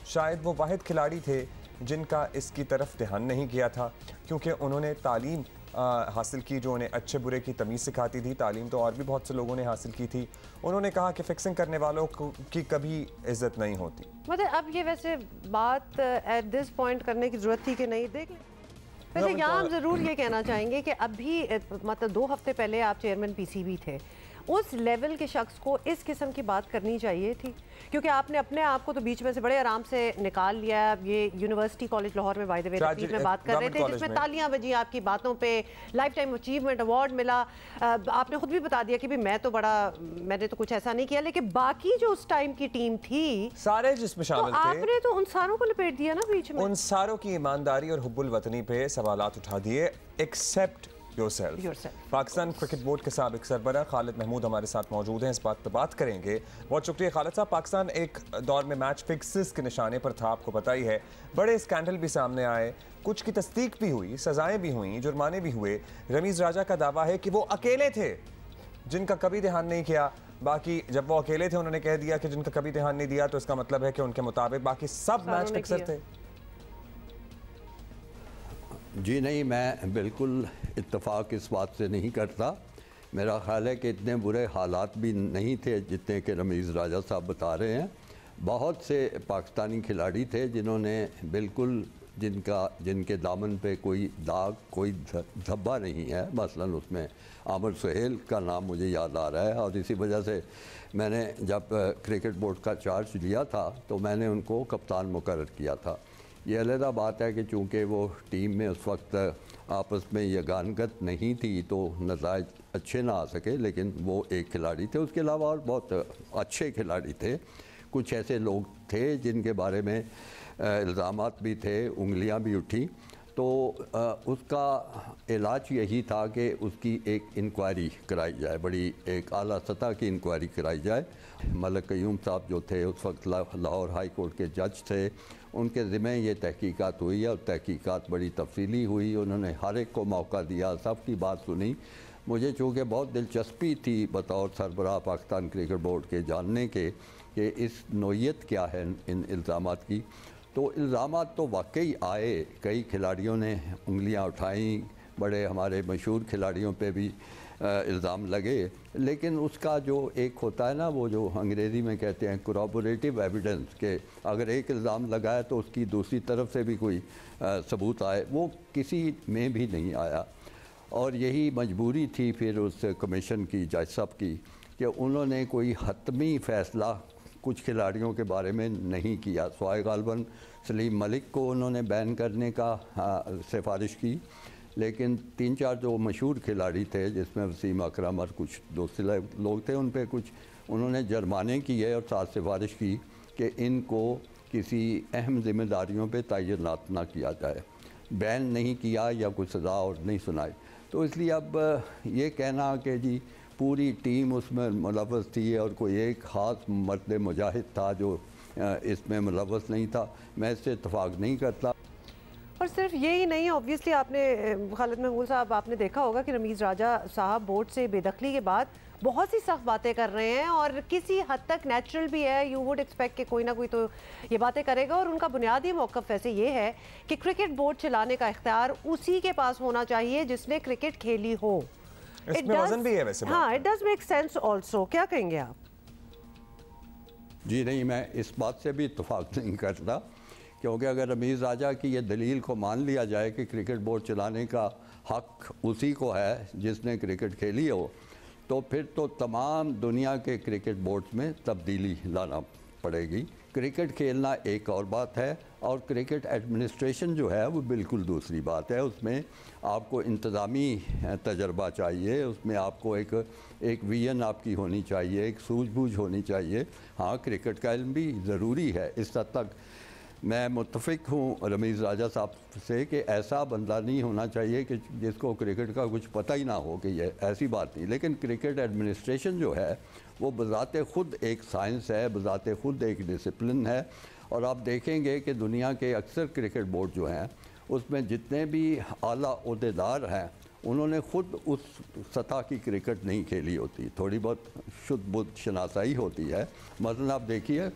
शायद वो वाहिद खिलाड़ी थे जिनका इसकी तरफ ध्यान नहीं किया था, क्योंकि उन्होंने तालीम हासिल की जो उन्हें अच्छे बुरे की तमीज़ सिखाती थी। तालीम तो और भी बहुत से लोगों ने हासिल की थी। उन्होंने कहा कि फिक्सिंग करने वालों की कभी इज्जत नहीं होती। मतलब अब ये वैसे बात एट दिस पॉइंट करने की ज़रूरत थी कि नहीं, देख वैसे यहाँ हम ज़रूर ये कहना चाहेंगे कि अभी मतलब 2 हफ्ते पहले आप चेयरमैन पीसीबी थे, उस लेवल के शख्स को इस किस्म की बात करनी चाहिए थी, क्योंकि आपने अपने आप को तो बीच में से बड़े आराम से निकाल लिया। ये यूनिवर्सिटी कॉलेज लाहौर में बाय द वे तकरीर में बात कर रहे थे, जिसमें तालियां बजी, आपकी बातों पे लाइफ टाइम अचीवमेंट अवार्ड मिला। आपने खुद भी बता दिया कि भी मैंने तो कुछ ऐसा नहीं किया, लेकिन बाकी जो उस टाइम की टीम थी सारे जिसमें शामिल थे, आपने तो उन सारों को लपेट दिया ना बीच में। उन सारों की ईमानदारी और हुब्बुल वतनी पे सवालात उठा दिए, accept yourself. Pakistan cricket board के साबिक सरबराह खालिद महमूद हमारे साथ मौजूद हैं, इस बात पर बात करेंगे। बहुत शुक्रिया खालिद साहब। पाकिस्तान एक दौर में मैच फिक्सेस के निशाने पर था, आपको पता ही है। बड़े स्कैंडल भी सामने आए, कुछ की तस्दीक भी हुई, सजाएं भी हुई, जुर्माने भी हुए। रमीज राजा का दावा है कि वो अकेले थे जिनका कभी ध्यान नहीं किया। बाकी जब वो अकेले थे उन्होंने कह दिया कि जिनका कभी ध्यान नहीं दिया, तो इसका मतलब है कि उनके मुताबिक बाकी सब मैच फिक्सर थे। जी नहीं, मैं बिल्कुल इत्तेफाक इस बात से नहीं करता। मेरा ख़्याल है कि इतने बुरे हालात भी नहीं थे जितने कि रमीज़ राजा साहब बता रहे हैं। बहुत से पाकिस्तानी खिलाड़ी थे जिन्होंने बिल्कुल जिनके दामन पे कोई दाग, कोई धब्बा नहीं है। मसलन उसमें आमिर सुहेल का नाम मुझे याद आ रहा है, और इसी वजह से मैंने जब क्रिकेट बोर्ड का चार्ज लिया था तो मैंने उनको कप्तान मुकर्रर किया था। ये अलहदा बात है कि चूँकि वो टीम में उस वक्त आपस में यगानगत नहीं थी तो नताइज अच्छे ना आ सके, लेकिन वो एक खिलाड़ी थे। उसके अलावा और बहुत अच्छे खिलाड़ी थे। कुछ ऐसे लोग थे जिनके बारे में इल्ज़ामात भी थे, उंगलियां भी उठी, तो उसका इलाज यही था कि उसकी एक इंक्वायरी कराई जाए, बड़ी एक आला सतह की इंक्वायरी कराई जाए। मलिक क़य्यूम साहब जो थे उस वक्त लाहौर हाई कोर्ट के जज थे, उनके ज़िम्मे ये तहकीकात हुई और तहकीकात बड़ी तफसीली हुई। उन्होंने हर एक को मौका दिया, सब की बात सुनी। मुझे चूँकि बहुत दिलचस्पी थी बतौर सरबराह पाकिस्तान क्रिकेट बोर्ड के जानने के कि इस नोयत क्या है इन इल्ज़ामात की, तो इल्ज़ामात तो वाकई आए, कई खिलाड़ियों ने उंगलियां उठाईं, बड़े हमारे मशहूर खिलाड़ियों पे भी इल्ज़ाम लगे। लेकिन उसका जो एक होता है ना, वो जो अंग्रेज़ी में कहते हैं corroborative एविडेंस, के अगर एक इल्ज़ाम लगाए तो उसकी दूसरी तरफ से भी कोई सबूत आए, वो किसी में भी नहीं आया। और यही मजबूरी थी फिर उस कमीशन की, जज साहब की, कि उन्होंने कोई हतमी फ़ैसला कुछ खिलाड़ियों के बारे में नहीं किया। स्वाय गालबन सलीम मलिक को उन्होंने बैन करने का सिफारिश की, लेकिन 3-4 जो मशहूर खिलाड़ी थे जिसमें वसीम अकरम और कुछ दूसरे लोग थे, उन पे कुछ उन्होंने जुर्माने किए और साथ सिफारिश की कि इनको किसी अहम जिम्मेदारियों पे तैनात ना किया जाए। बैन नहीं किया या कुछ सज़ा और नहीं सुनाई। तो इसलिए अब ये कहना कि जी पूरी टीम उसमें मुलव्वस थी और कोई एक ख़ास मर्द मुजाहिद था जो इसमें मुलव्वस नहीं था, मैं इससे इत्तफाक नहीं करता। और सिर्फ यही नहीं, ऑब्वियसली आपने खालिद महमूद साहब आपने देखा होगा कि रमीज़ राजा साहब बोर्ड से बेदखली के बाद बहुत सी सख्त बातें कर रहे हैं और किसी हद तक नेचुरल भी है। यू वुड एक्सपेक्ट कि कोई ना कोई तो ये बातें करेगा। और उनका बुनियादी मौक़िफ़ वैसे ये है कि क्रिकेट बोर्ड चलाने का इख्तियार उसी के पास होना चाहिए जिसने क्रिकेट खेली हो। इसमें वज़न भी है वैसे। हाँ, it does make sense also. क्या कहेंगे आप? जी नहीं, मैं इस बात से भी इत्तफाक नहीं करता, क्योंकि अगर रमीज़ राजा की ये दलील को मान लिया जाए कि क्रिकेट बोर्ड चलाने का हक उसी को है जिसने क्रिकेट खेली हो, तो फिर तो तमाम दुनिया के क्रिकेट बोर्ड्स में तब्दीली लाना पड़ेगी। क्रिकेट खेलना एक और बात है और क्रिकेट एडमिनिस्ट्रेशन जो है वो बिल्कुल दूसरी बात है। उसमें आपको इंतज़ामी तजर्बा चाहिए, उसमें आपको एक विजन आपकी होनी चाहिए, एक सूझबूझ होनी चाहिए। हाँ, क्रिकेट का इल्म भी ज़रूरी है। इस हद तक मैं मुत्तफ़िक हूँ रमीज़ राजा साहब से कि ऐसा बंदा नहीं होना चाहिए कि जिसको क्रिकेट का कुछ पता ही ना हो, कि ये ऐसी बात नहीं। लेकिन क्रिकेट एडमिनिस्ट्रेशन जो है वो बज़ाते ख़ुद एक साइंस है, बज़ाते ख़ुद एक डिसिप्लिन है। और आप देखेंगे कि दुनिया के अक्सर क्रिकेट बोर्ड जो हैं उसमें जितने भी आला ओहदेदार हैं उन्होंने ख़ुद उस सतह की क्रिकेट नहीं खेली होती, थोड़ी बहुत शुद्ध बुद्ध शनासाई होती है। मसलन आप देखिए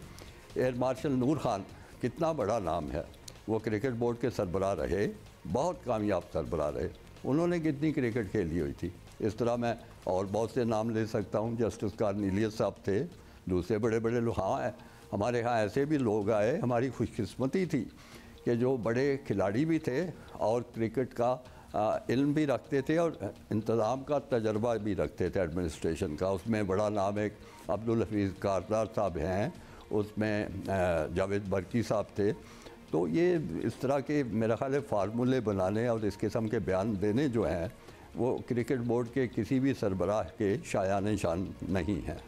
एयर मार्शल नूर खान कितना बड़ा नाम है, वो क्रिकेट बोर्ड के सरबराह रहे, बहुत कामयाब सरबराह रहे, उन्होंने कितनी क्रिकेट खेली हुई थी। इस तरह मैं और बहुत से नाम ले सकता हूँ। जस्टिस कार्नेलियस साहब थे, दूसरे बड़े बड़े लोग। हाँ, हमारे यहाँ ऐसे भी लोग आए, हमारी खुशकिस्मती थी कि जो बड़े खिलाड़ी भी थे और क्रिकेट का इल्म भी रखते थे और इंतज़ाम का तजर्बा भी रखते थे एडमिनिस्ट्रेशन का। उसमें बड़ा नाम एक अब्दुल हफीज़ कारदार साहब हैं, उसमें जावेद बरकी साहब थे। तो ये इस तरह के मेरा ख्याल है फार्मूले बनाने और इस किस्म के बयान देने जो हैं वो क्रिकेट बोर्ड के किसी भी सरबराह के शायान शान नहीं हैं।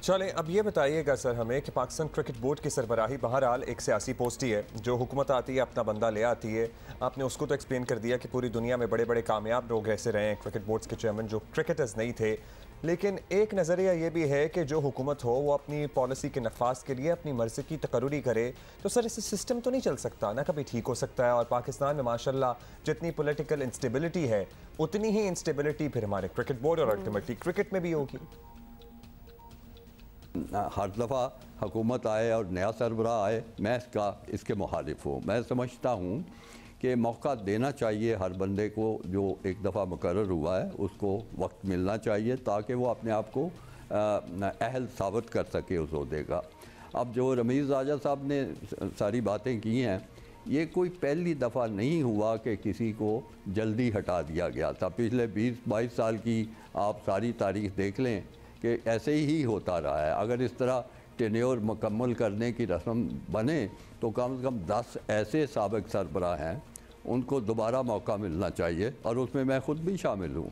चलें, अब ये बताइएगा सर हमें कि पाकिस्तान क्रिकेट बोर्ड की सरबराही बहरहाल एक सियासी पोस्ट ही है। जो हुकूमत आती है अपना बंदा ले आती है। आपने उसको तो एक्सप्लेन कर दिया कि पूरी दुनिया में बड़े बड़े कामयाब लोग ऐसे रहे हैं क्रिकेट बोर्ड्स के चेयरमैन जो क्रिकेटर्स नहीं थे। लेकिन एक नज़रिया ये भी है कि जो हुकूमत हो वो अपनी पॉलिसी के नफाज के लिए अपनी मर्ज़ी की तकर्री करे, तो सर इससे सिस्टम तो नहीं चल सकता ना, कभी ठीक हो सकता है। और पाकिस्तान में माशाल्लाह जितनी पॉलिटिकल इंस्टेबिलिटी है उतनी ही इंस्टेबिलिटी फिर हमारे क्रिकेट बोर्ड और अल्टीमेटली क्रिकेट में भी होगी। हर दफ़ा हुकूमत आए और नया सरबराह आए, मैं इसके मुखालिफ हूँ। मैं समझता हूँ कि मौका देना चाहिए हर बंदे को, जो एक दफ़ा मुकर्रर हुआ है उसको वक्त मिलना चाहिए ताकि वो अपने आप को अहल साबित कर सके उस ओहदे का। अब जो रमीज़ राजा साहब ने सारी बातें की हैं, ये कोई पहली दफ़ा नहीं हुआ कि किसी को जल्दी हटा दिया गया था। पिछले 20-22 साल की आप सारी तारीख़ देख लें कि ऐसे ही होता रहा है। अगर इस तरह टेन्योर मुकम्मल करने की रस्म बने तो कम से कम 10 ऐसे साबिक़ सरबराह हैं, उनको दोबारा मौका मिलना चाहिए। और उसमें मैं ख़ुद भी शामिल हूँ।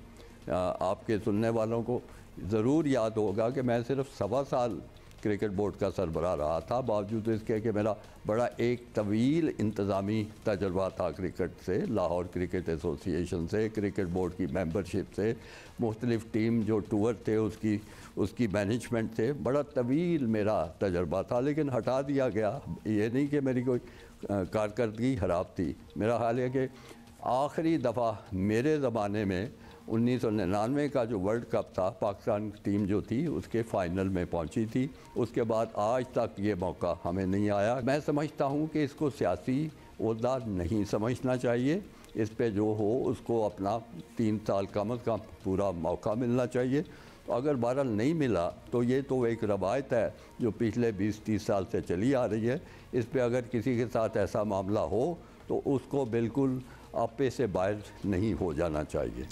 आपके सुनने वालों को ज़रूर याद होगा कि मैं सिर्फ 1.25 साल क्रिकेट बोर्ड का सरबराह रहा था, बावजूद इसके कि मेरा बड़ा एक तवील इंतज़ामी तजर्बा था क्रिकेट से, लाहौर क्रिकेट एसोसिएशन से, क्रिकेट बोर्ड की मेंबरशिप से, मुख्तलिफ़ टीम जो टूर थे उसकी मैनेजमेंट से, बड़ा तवील मेरा तजर्बा था। लेकिन हटा दिया गया। ये नहीं कि मेरी कोई कारकर्दगी ख़राब थी। मेरा ख्याल है कि आखिरी दफ़ा मेरे ज़माने में 1999 का जो वर्ल्ड कप था, पाकिस्तान टीम जो थी उसके फ़ाइनल में पहुंची थी। उसके बाद आज तक ये मौका हमें नहीं आया। मैं समझता हूं कि इसको सियासी ओहदा नहीं समझना चाहिए। इस पे जो हो उसको अपना 3 साल कम अज़ कम पूरा मौका मिलना चाहिए। तो अगर बहरहाल नहीं मिला तो ये तो एक रवायत है जो पिछले 20-30 साल से चली आ रही है। इस पे अगर किसी के साथ ऐसा मामला हो तो उसको बिल्कुल आपे से बाहर नहीं हो जाना चाहिए।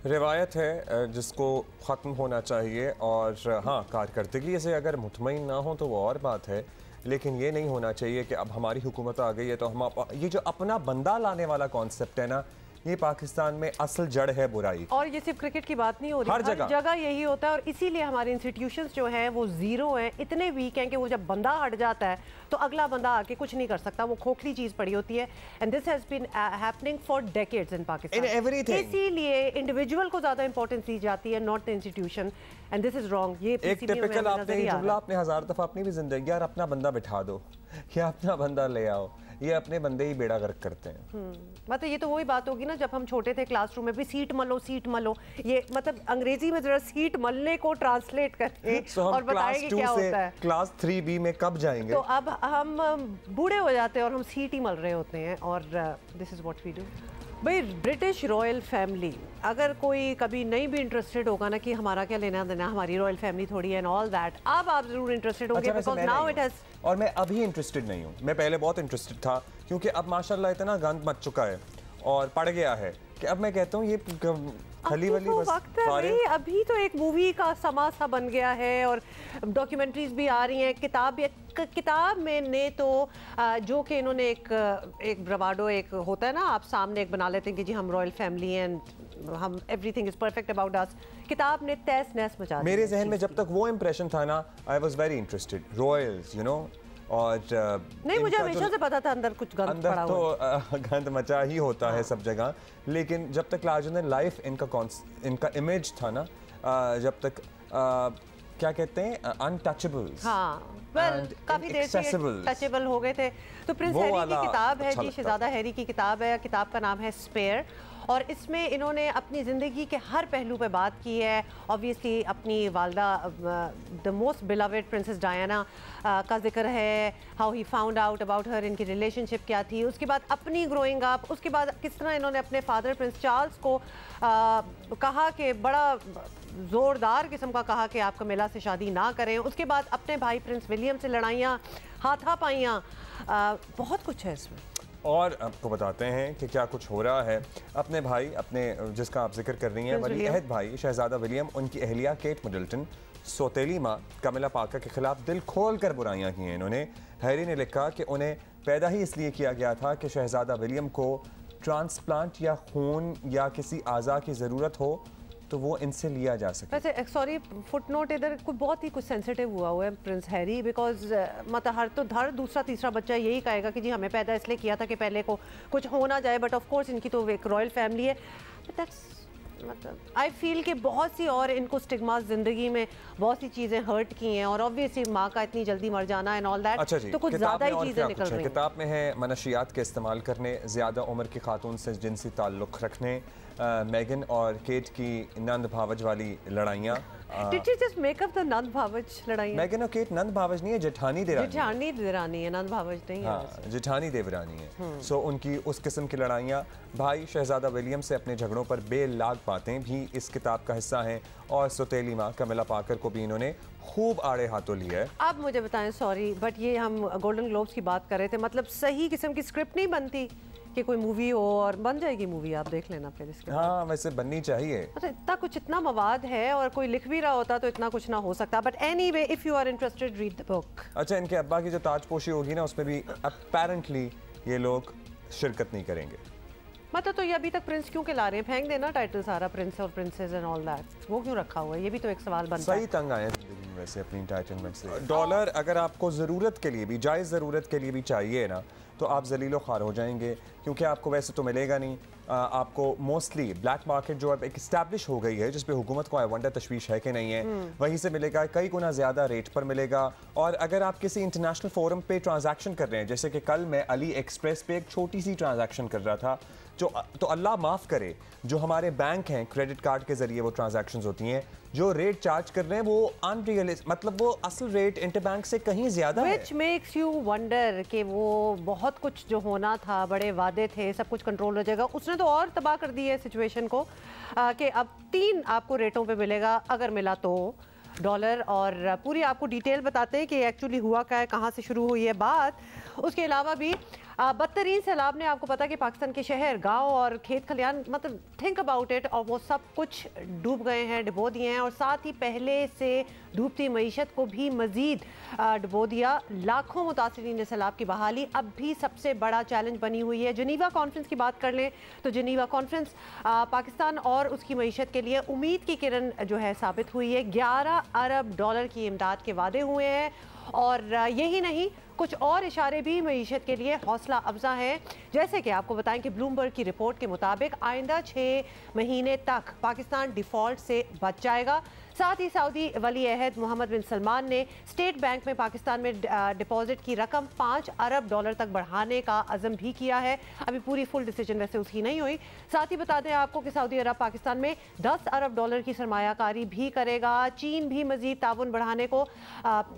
रिवायत है जिसको ख़त्म होना चाहिए। और हाँ, कारकर्दगी से अगर मुतमईन ना हो तो वो और बात है, लेकिन ये नहीं होना चाहिए कि अब हमारी हुकूमत आ गई है तो हम ये जो अपना बंदा लाने वाला कॉन्सेप्ट है ना, ये पाकिस्तान में असल जड़ है बुराई। और ये सिर्फ क्रिकेट की बात नहीं हो रही, हर जगह यही होता है। और इसीलिए हमारे इंस्टीट्यूशंस जो हैं वो जीरो हैं, इतने वीक हैं कि वो जब बंदा हट जाता है तो अगला बंदा आके कुछ नहीं कर सकता, वो खोखली चीज पड़ी होती है। And this has been happening for decades in Pakistan. इसीलिए इंडिविजुअल को ज्यादा इंपॉर्टेंस दी जाती है, not the institution, and this is wrong. ये एक टिपिकल आपने जुमला आपने हजार दफा अपनी भी जिंदगी, यार अपना बंदा बिठा दो या अपना बंदा ले आओ, ये अपने बंदे ही बेड़ा गर्क करते हैं। मतलब ये तो वही बात होगी ना, जब हम छोटे थे क्लासरूम में भी सीट मलो सीट मलो, ये मतलब अंग्रेजी में जरा सीट मलने को ट्रांसलेट करें और बताएं कि क्या होता है। क्लास 3B में कब जाएंगे? तो अब हम बूढ़े हो जाते हैं और हम सीट ही मल रहे होते हैं, और this is what we do. भाई ब्रिटिश रॉयल फैमिली, अगर कोई कभी नहीं भी इंटरेस्टेड होगा ना कि हमारा क्या लेना देना, हमारी रॉयल फैमिली थोड़ी है एंड ऑल दैट, अब आप जरूर इंटरेस्टेड होंगे बिकॉज़ नाउ इट हैज। और मैं अभी इंटरेस्टेड नहीं हूँ, मैं पहले बहुत इंटरेस्टेड था क्योंकि अब माशाल्लाह इतना गंद मच चुका है और पड़ गया है कि अब मैं कहता हूँ ये खली वली बस वक्त है भाई। अभी तो एक मूवी का समा सा बन गया है और डॉक्यूमेंट्रीज भी आ रही हैं, किताब में ने तो जो कि इन्होंने एक ब्रावाडो एक होता है ना, आप सामने एक बना लेते हैं कि जी हम रॉयल फैमिली एंड हम everything is perfect about us. किताब ने तहस नहस मचा दिया मेरे जहन में। जब तक वो इंप्रेशन था ना, I was very interested Royals, you know. और नहीं, मुझे हमेशा से पता था अंदर कुछ गंद पड़ा हुआ है। तो गंद मचा ही होता है सब जगह, लेकिन जब तक लार्जर देन लाइफ इनका इमेज था ना, जब तक क्या कहते हैं अनटचेबल्स, काफी देर से टचेबल हो गए थे। तो प्रिंस हैरी की किताब है जी, शहजादा हैरी की किताब है, किताब का नाम है स्पेयर, और इसमें इन्होंने अपनी ज़िंदगी के हर पहलू पे बात की है। ऑब्वियसली अपनी वालदा the most beloved princess Diana का जिक्र है, how he found out about her, इनकी रिलेशनशिप क्या थी, उसके बाद अपनी ग्रोइंग अप, उसके बाद किस तरह इन्होंने अपने फादर प्रिंस चार्ल्स को कहा कि बड़ा ज़ोरदार किस्म का कहा कि आप कमिला से शादी ना करें, उसके बाद अपने भाई प्रिंस विलियम से लड़ाइयाँ, हाथापाइयाँ, बहुत कुछ है इसमें। और आपको बताते हैं कि क्या कुछ हो रहा है। अपने भाई, अपने जिसका आप जिक्र कर रही हैं, वली अहद भाई शहजादा विलियम, उनकी अहलिया केट मिडल्टन, सौतेली माँ कमिला पाकर के खिलाफ दिल खोल कर बुराइयाँ की हैं इन्होंने। हैरी ने लिखा कि उन्हें पैदा ही इसलिए किया गया था कि शहजादा विलियम को ट्रांसप्लांट या खून या किसी आज़ा की ज़रूरत हो तो वो इनसे लिया जा सके। वैसे सॉरी फुटनोट, इधर कुछ बहुत ही कुछ सेंसिटिव हुआ है प्रिंस हैरी, बिकॉज मतलब हर दूसरा तीसरा बच्चा यही कहेगा कि जी हमें पैदा इसलिए किया था कि पहले को कुछ हो ना जाए, बट ऑफ कोर्स इनकी तो एक रॉयल फैमिली है। मतलब आई फील कि बहुत सी और इनको स्टिग्मास जिंदगी में बहुत सी चीज़ें हर्ट की हैं, और ऑब्वियसली माँ का इतनी जल्दी मर जाना एंड ऑल दैट, तो कुछ ज़्यादा ही चीज़ें निकल रही हैं। किताब में है मनशियात के इस्तेमाल करने, ज़्यादा उम्र की खातून से जिनसी ताल्लुक़ रखने, मेगन और केट की नंद भावज वाली लड़ाइयाँ। Did you just make up the नंद भावज लड़ाइयाँ? मेगन और केट नंद भावज नहीं है, जेठानी देवरानी है, नंद भावज नहीं है। हाँ, जेठानी देवरानी है। सो उनकी उस किस्म की लड़ाइयाँ। भाई शहजादा विलियम से अपने झगड़ों पर बेलाग बातें भी इस किताब का हिस्सा हैं, और सौतेली माँ कमिला पाकर को भी इन्होंने खूब आड़े हाथों लिया है। आप मुझे बताएं, सॉरी बट ये हम गोल्डन ग्लोब्स की बात कर रहे थे, मतलब सही किस्म की स्क्रिप्ट नहीं बनती कि कोई मूवी हो, और बन जाएगी मूवी, आप देख लेना फिर इसके। हाँ वैसे बननी चाहिए। मतलब इतना कुछ, इतना मवाद है, और कोई लिख भी रहा होता तो इतना कुछ ना हो सकता। But anyway, if you are interested read the book. अच्छा, इनके अब्बा की जो ताजपोशी होगी ना, उसमें भी अपेरेंटली ये लोग शिरकत नहीं करेंगे। मतलब तो ये अभी तक प्रिंस क्यों के ला रहे हैं? फेंक देना टाइटल सारा, प्रिंस और प्रिंसेस एंड ऑल दैट, वो क्यों रखा हुआ है? ये भी तो एक सवाल बनता है। सही तंग आए जिंदगी में वैसे अपनी एंटाइटलमेंट से। डॉलर अगर आपको ज़रूरत के लिए भी, जायज़ ज़रूरत के लिए भी चाहिए ना, तो आप जलीलो ख़ार हो जाएंगे, क्योंकि आपको वैसे तो मिलेगा नहीं। आपको मोस्टली ब्लैक मार्केट जो अब एक इस्टेब्लिश हो गई है, जिस पे हुकूमत को आई वंडर तशवीश है कि नहीं है, वहीं से मिलेगा, कई गुना ज़्यादा रेट पर मिलेगा। और अगर आप किसी इंटरनेशनल फोरम पे ट्रांजैक्शन कर रहे हैं, जैसे कि कल मैं अली एक्सप्रेस पे एक छोटी सी ट्रांजैक्शन कर रहा था, तो अल्लाह माफ़ करे, जो हमारे बैंक हैं क्रेडिट कार्ड के ज़रिए वो ट्रांजैक्शंस होती हैं, जो रेट चार्ज कर रहे हैं वो अनरियलिस्टिक, मतलब वो असल रेट इंटरबैंक से कहीं ज़्यादा है। Which makes you wonder कि वो बहुत कुछ जो होना था, बड़े वादे थे, सब कुछ कंट्रोल हो जाएगा, उसने तो और तबाह कर दी है सिचुएशन को, कि अब 3 आपको रेटों पे मिलेगा अगर मिला तो डॉलर। और पूरी आपको डिटेल बताते हैं कि एक्चुअली हुआ क्या है, कहाँ से शुरू हुई है बात। उसके अलावा भी बदतरीन सैलाब ने, आपको पता कि पाकिस्तान के शहर, गांव और खेत खलियान, मतलब थिंक अबाउट इट, और वो सब कुछ डूब गए हैं, डुबो दिए हैं, और साथ ही पहले से डूबती मईशत को भी मजीद डुबो दिया। लाखों मुतासरीन सैलाब की बहाली अब भी सबसे बड़ा चैलेंज बनी हुई है। जिनीवा कॉन्फ्रेंस की बात कर लें तो जिनीवा कॉन्फ्रेंस पाकिस्तान और उसकी मईशत के लिए उम्मीद की किरण जो है साबित हुई है। 11 अरब डॉलर की इमदाद के वादे हुए हैं, और यही नहीं, कुछ और इशारे भी मईशत के लिए हौसला अफजा हैं। जैसे कि आपको बताएं कि ब्लूमबर्ग की रिपोर्ट के मुताबिक आइंदा 6 महीने तक पाकिस्तान डिफ़ॉल्ट से बच जाएगा। साथ ही सऊदी वली अहद मोहम्मद बिन सलमान ने स्टेट बैंक में पाकिस्तान में डिपॉजिट की रकम 5 अरब डॉलर तक बढ़ाने का अज़म भी किया है। अभी पूरी फुल डिसीजन वैसे उसकी नहीं हुई। साथ ही बता दें आपको कि सऊदी अरब पाकिस्तान में 10 अरब डॉलर की सरमायाकारी भी करेगा। चीन भी मजीद ताउन बढ़ाने को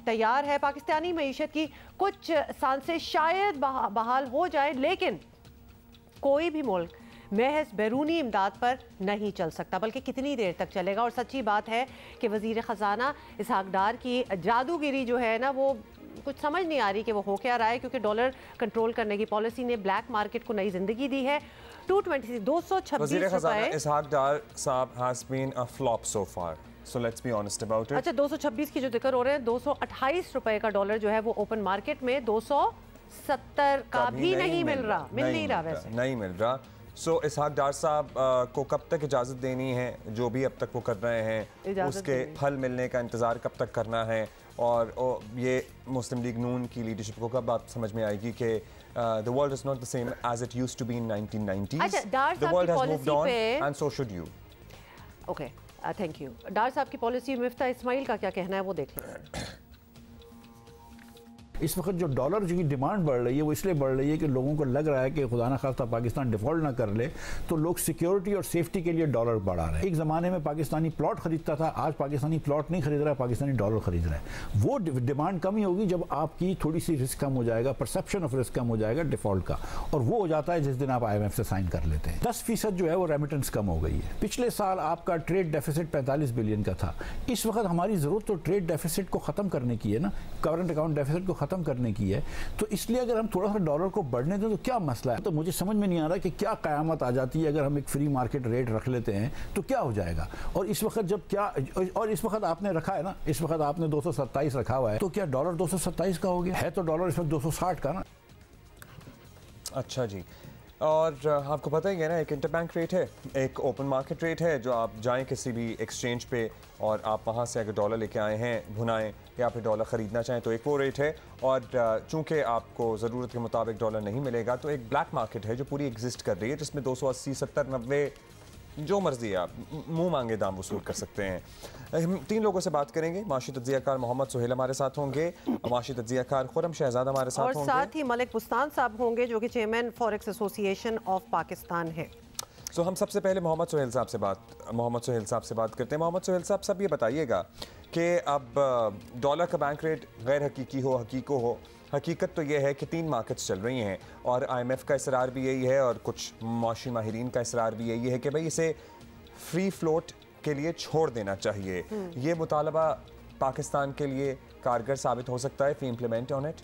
तैयार है। पाकिस्तानी मईशत की कुछ सांसें शायद बहाल हो जाए, लेकिन कोई भी मुल्क महज बैरूनी इमदाद पर नहीं चल सकता, बल्कि कितनी देर तक चलेगा। और सच्ची बात है कि वज़ीर ख़जाना इसहाक डार की जादूगिरी जो है ना, वो कुछ समझ नहीं आ रही कि वो हो क्या रहा है, क्योंकि डॉलर कंट्रोल करने की पॉलिसी ने ब्लैक मार्केट को नई जिंदगी दी है। 226 रुपए। इसहाक डार साहब has been a flop so far, so let's be honest about it। अच्छा, 226 की जो जिक्र हो रहे हैं, 228 रुपए का डॉलर जो है वो ओपन मार्केट में 270 का भी नहीं मिल रहा, वैसे नहीं मिल रहा। सो इसहाक डार साहब को कब तक इजाज़त देनी है, जो भी अब तक वो कर रहे हैं, उसके फल मिलने का इंतज़ार कब तक करना है, और ये मुस्लिम लीग नून की लीडरशिप को कब बात समझ में आएगी कि the world is not the same as it used to be in 1990s। The world has moved on and so should you। Okay, thank you. Dar साहब की पॉलिसी मिफ्ता इस्माइल का क्या कहना है, वो देख लें। इस वक्त जो डॉलर की डिमांड बढ़ रही है वो इसलिए बढ़ रही है कि लोगों को लग रहा है कि खुदा न खास्ता पाकिस्तान डिफ़ॉल्ट ना कर ले, तो लोग सिक्योरिटी और सेफ्टी के लिए डॉलर बढ़ा रहे हैं। एक ज़माने में पाकिस्तानी प्लॉट खरीदता था, आज पाकिस्तानी प्लॉट नहीं खरीद रहा है, पाकिस्तानी डॉलर खरीद रहा है। वो डिमांड कम ही होगी जब आपकी थोड़ी सी रिस्क कम हो जाएगा, परसेप्शन ऑफ रिस्क कम हो जाएगा डिफ़ॉल्ट का, और वो हो जाता है जिस दिन आप IMF से साइन कर लेते हैं। 10% जो है वो रेमिटेंस कम हो गई है। पिछले साल आपका ट्रेड डेफिसिट 45 बिलियन का था। इस वक्त हमारी ज़रूरत तो ट्रेड डेफिसिट को ख़त्म करने की है ना, करंट अकाउंट डेफिसिट को ख़त्म करने की है। तो इसलिए अगर हम थोड़ा सा डॉलर को बढ़ने दें तो क्या मसला है। तो मुझे समझ में नहीं आ रहा कि क्या क़यामत आ जाती है अगर हम एक फ्री मार्केट रेट रख लेते हैं तो क्या हो जाएगा। और इस वक्त जब क्या, और इस वक्त आपने रखा है ना, इस वक्त आपने 227 रखा हुआ है, तो क्या डॉलर 227 का हो गया है? तो डॉलर इस वक्त 260 का ना। अच्छा जी, और आपको पता ही है ना, एक इंटरबैंक रेट है, एक ओपन मार्केट रेट है, जो आप जाएं किसी भी एक्सचेंज पे और आप वहाँ से अगर डॉलर लेके आए हैं भुनाएं या फिर डॉलर ख़रीदना चाहें तो एक वो रेट है। और चूंकि आपको ज़रूरत के मुताबिक डॉलर नहीं मिलेगा, तो एक ब्लैक मार्केट है जो पूरी एग्जिस्ट कर रही है, जिसमें 280, 70, 90 जो मर्जी है आप मुंह मांगे दाम वसूल कर सकते हैं। हम 3 लोगों से बात करेंगे। माशी तज्जियाकार मोहम्मद सुहेल हमारे साथ होंगे, माशी तज्जियाकार खुरम शहजाद हमारे साथ होंगे, और साथ ही मलिक बुस्तान साहब होंगे जो कि chairman forex association of Pakistan है। सो हम सबसे पहले मोहम्मद सुहेल साहब से बात करते हैं। मोहम्मद सुहेल साहब, सब ये बताइएगा कि अब डॉलर का बैंक रेट गैर हकीकी हो, हकीको हो, हकीकत तो ये है कि 3 मार्केट्स चल रही हैं, और IMF का इसरार भी यही है और कुछ माशी माहिरीन का इसरार भी यही है कि भाई इसे फ्री फ्लोट के लिए छोड़ देना चाहिए। ये मुतालबा पाकिस्तान के लिए कारगर साबित हो सकता है, इम्प्लीमेंट ऑन इट,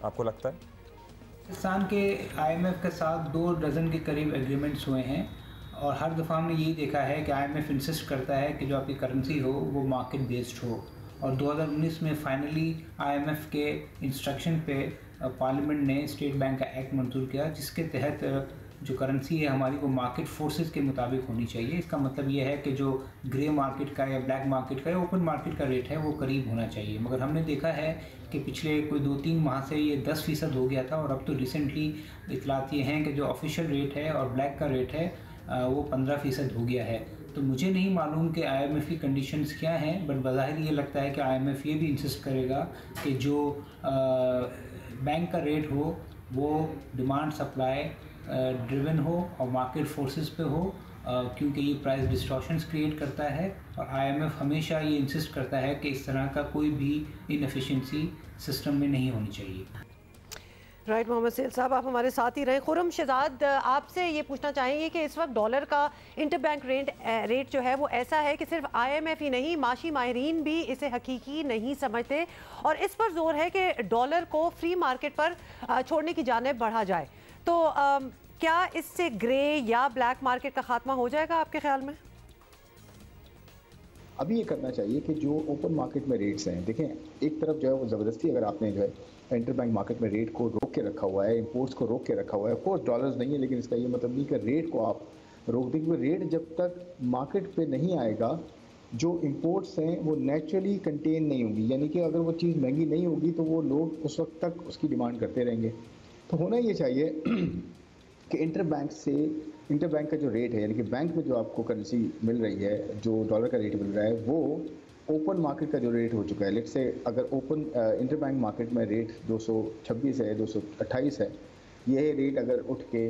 आपको लगता है? पाकिस्तान के IMF के साथ 2 डज़न के करीब एग्रीमेंट्स हुए हैं, और हर दफ़ा हमने यही देखा है कि IMF इंसिस्ट करता है कि जो आपकी करेंसी हो वो मार्केट बेस्ड हो। और 2019 में फाइनली IMF के इंस्ट्रक्शन पे पार्लियामेंट ने स्टेट बैंक का एक्ट मंजूर किया, जिसके तहत जो करेंसी है हमारी वो मार्केट फोर्सेस के मुताबिक होनी चाहिए। इसका मतलब ये है कि जो ग्रे मार्केट का या ब्लैक मार्केट का या ओपन मार्केट का रेट है वो करीब होना चाहिए। मगर हमने देखा है कि पिछले कोई 2-3 माह से ये 10% हो गया था, और अब तो रिसेंटली इतलात ये हैं कि जो ऑफिशियल रेट है और ब्लैक का रेट है वो 15% हो गया है। तो मुझे नहीं मालूम कि IMF की कंडीशंस क्या हैं, बट बज़ाहिर ये लगता है कि IMF ये भी इंसिस्ट करेगा कि जो बैंक का रेट हो वो डिमांड सप्लाई ड्रिवन हो और मार्केट फोर्सेस पे हो, क्योंकि ये प्राइस डिस्टॉर्शंस क्रिएट करता है। और IMF हमेशा ये इंसिस्ट करता है कि इस तरह का कोई भी इनएफिशिएंसी सिस्टम में नहीं होनी चाहिए। राइट मोहम्मद सैयद साहब, आप हमारे साथ ही रहें। खुर्रम शहजाद, आपसे ये पूछना चाहेंगे कि इस वक्त डॉलर का इंटरबैंक रेट जो है वो ऐसा है कि सिर्फ IMF ही नहीं, माशी माहिरीन भी इसे हकीकी नहीं समझते और इस पर जोर है कि डॉलर को फ्री मार्केट पर छोड़ने की जानिब बढ़ा जाए। तो क्या इससे ग्रे या ब्लैक मार्केट का खात्मा हो जाएगा आपके ख्याल में? अभी ये करना चाहिए कि जो ओपन मार्केट में रेट्स हैं, देखें एक तरफ जो है वो ज़बरदस्ती अगर आपने जो है इंटरबैंक मार्केट में रेट को रोक के रखा हुआ है, इंपोर्ट्स को रोक के रखा हुआ है, ऑफ कोर्स डॉलर्स नहीं है, लेकिन इसका ये मतलब नहीं कि रेट को आप रोक दें, क्योंकि रेट जब तक मार्केट पे नहीं आएगा, जो इंपोर्ट्स हैं वो नेचुरली कंटेन नहीं होगी, यानी कि अगर वो चीज़ महंगी नहीं होगी तो वो लोग उस वक्त तक उसकी डिमांड करते रहेंगे। तो होना ये चाहिए कि इंटरबैंक का जो रेट है, यानी कि बैंक में जो आपको करेंसी मिल रही है, जो डॉलर का रेट मिल रहा है, वो ओपन मार्केट का जो रेट हो चुका है। लेट्स से अगर ओपन इंटरबैंक मार्केट में रेट 226 है, 228 है, ये रेट अगर उठ के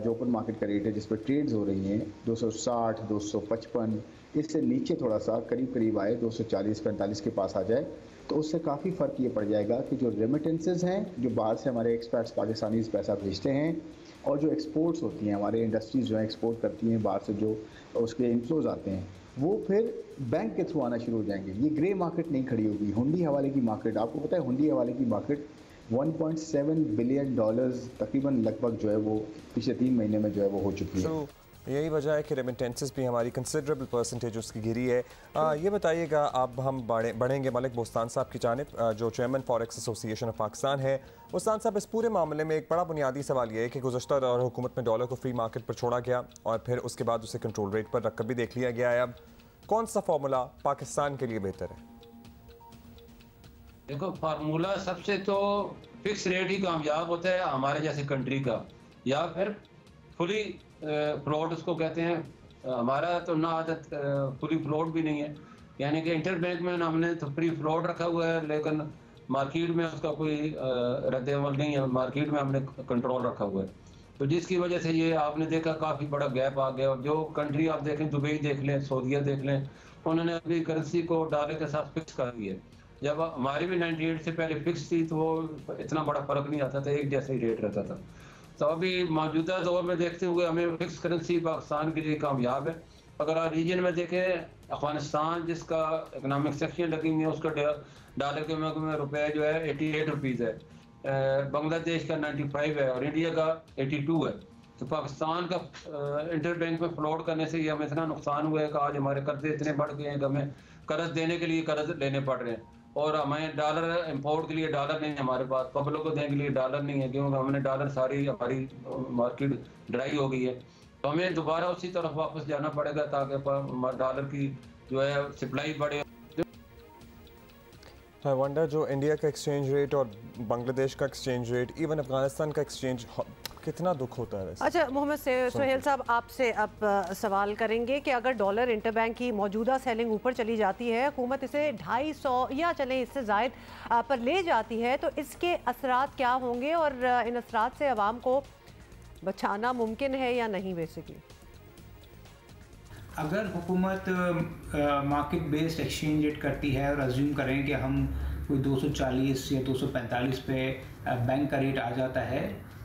जो ओपन मार्केट का रेट है जिस पर ट्रेड्स हो रही हैं 260, 255, इससे नीचे थोड़ा सा करीब आए 240, 45 के पास आ जाए, तो उससे काफ़ी फ़र्क ये पड़ जाएगा कि जो रेमिटेंसेस हैं, जो बाहर से हमारे एक्सपर्ट्स पाकिस्तानीज़ पैसा भेजते हैं, और जो एक्सपोर्ट्स होती हैं, हमारे इंडस्ट्रीज़ जो है एक्सपोर्ट करती हैं बाहर से, जो उसके इनफ्लोज आते हैं, वो फिर बैंक के थ्रू आना शुरू हो जाएंगे। ये ग्रे मार्केट नहीं खड़ी होगी। हुंडी हवाले की मार्केट, आपको पता है हुंडी हवाले की मार्केट 1.7 बिलियन डॉलर्स तकरीबन लगभग जो है वो पिछले 3 महीने में जो है वो हो चुकी है। यही वजह है कि रेमिटेंसेस भी हमारी कंसिडरेबल परसेंटेज उसकी गिरी है। ये बताइएगा, अब हम बढ़ेंगे मलिक बोस्तान साहब की जानिब, जो chairman forex association of Pakistan है। बोस्तान साहब, इस पूरे मामले में एक बड़ा बुनियादी सवाल ये है कि गुज़श्ता दौर हुकूमत में डॉलर को फ्री मार्केट पर छोड़ा गया और फिर उसके बाद उसे कंट्रोल रेट पर रखकर भी देख लिया गया है। अब कौन सा फार्मूला पाकिस्तान के लिए बेहतर है? देखो, फार्मूला सबसे तो फिक्स रेट ही कामयाब होता है हमारे जैसे कंट्री का, या फिर फुली फ्लोट उसको कहते हैं। हमारा तो ना आदत फुली फ्लोट भी नहीं है, यानी कि इंटरबैंक में हमने तो फ्री फ्लोट रखा हुआ है, लेकिन मार्केट में उसका कोई रद्द-ए-अमल नहीं है, मार्केट में हमने कंट्रोल रखा हुआ है। तो जिसकी वजह से ये आपने देखा काफ़ी बड़ा गैप आ गया। और जो कंट्री आप देखें, दुबई देख लें, सऊदीया देख लें, उन्होंने अपनी करेंसी को डॉलर के साथ फिक्स कर दिया। जब हमारी भी 98 से पहले फिक्स थी तो वो इतना बड़ा फ़र्क नहीं आता था, एक जैसा ही रेट रहता था। तो अभी मौजूदा दौर में देखते हुए हमें फिक्स करेंसी पाकिस्तान के लिए कामयाब है। अगर आप रीजन में देखें, अफगानिस्तान जिसका इकनॉमिक सेक्शन लगी हुई है, उसका डॉलर के में रुपये जो है 88 रुपीज़ है, बांग्लादेश का 95 है और इंडिया का 82 है। तो पाकिस्तान का इंटरबैंक में फ्लोट करने से ये हमें इतना नुकसान हुआ है कि आज हमारे कर्जे इतने बढ़ गए हैं कि हमें कर्ज देने के लिए कर्ज लेने पड़ रहे हैं, और हमें डॉलर इंपोर्ट के लिए डॉलर नहीं है हमारे पास, पब्लिक को देने के लिए डॉलर नहीं है, क्योंकि हमने डॉलर सारी हमारी मार्केट ड्राई हो गई है। तो हमें दोबारा उसी तरफ वापस जाना पड़ेगा ताकि डॉलर की जो है सप्लाई बढ़े। आई वंडर, जो इंडिया का एक्सचेंज रेट और बांग्लादेश का एक्सचेंज रेट, इवन अफगानिस्तान का एक्सचेंज, कितना दुख होता है। अच्छा मोहम्मद सुहेल साहब, आपसे अब सवाल करेंगे कि अगर डॉलर इंटरबैंक की मौजूदा सेलिंग ऊपर चली जाती है, हुकूमत इसे 250 या चले इससे ज़ायद पर ले जाती है, तो इसके असरात क्या होंगे और इन असरात से आवाम को बचाना मुमकिन है या नहीं? बेसिकली अगर हुकूमत मार्केट बेस्ड एक्सचेंज रेट करती है और अज्यूम करें कि हम कोई 240 या 245 पे बैंक का रेट आ जाता है,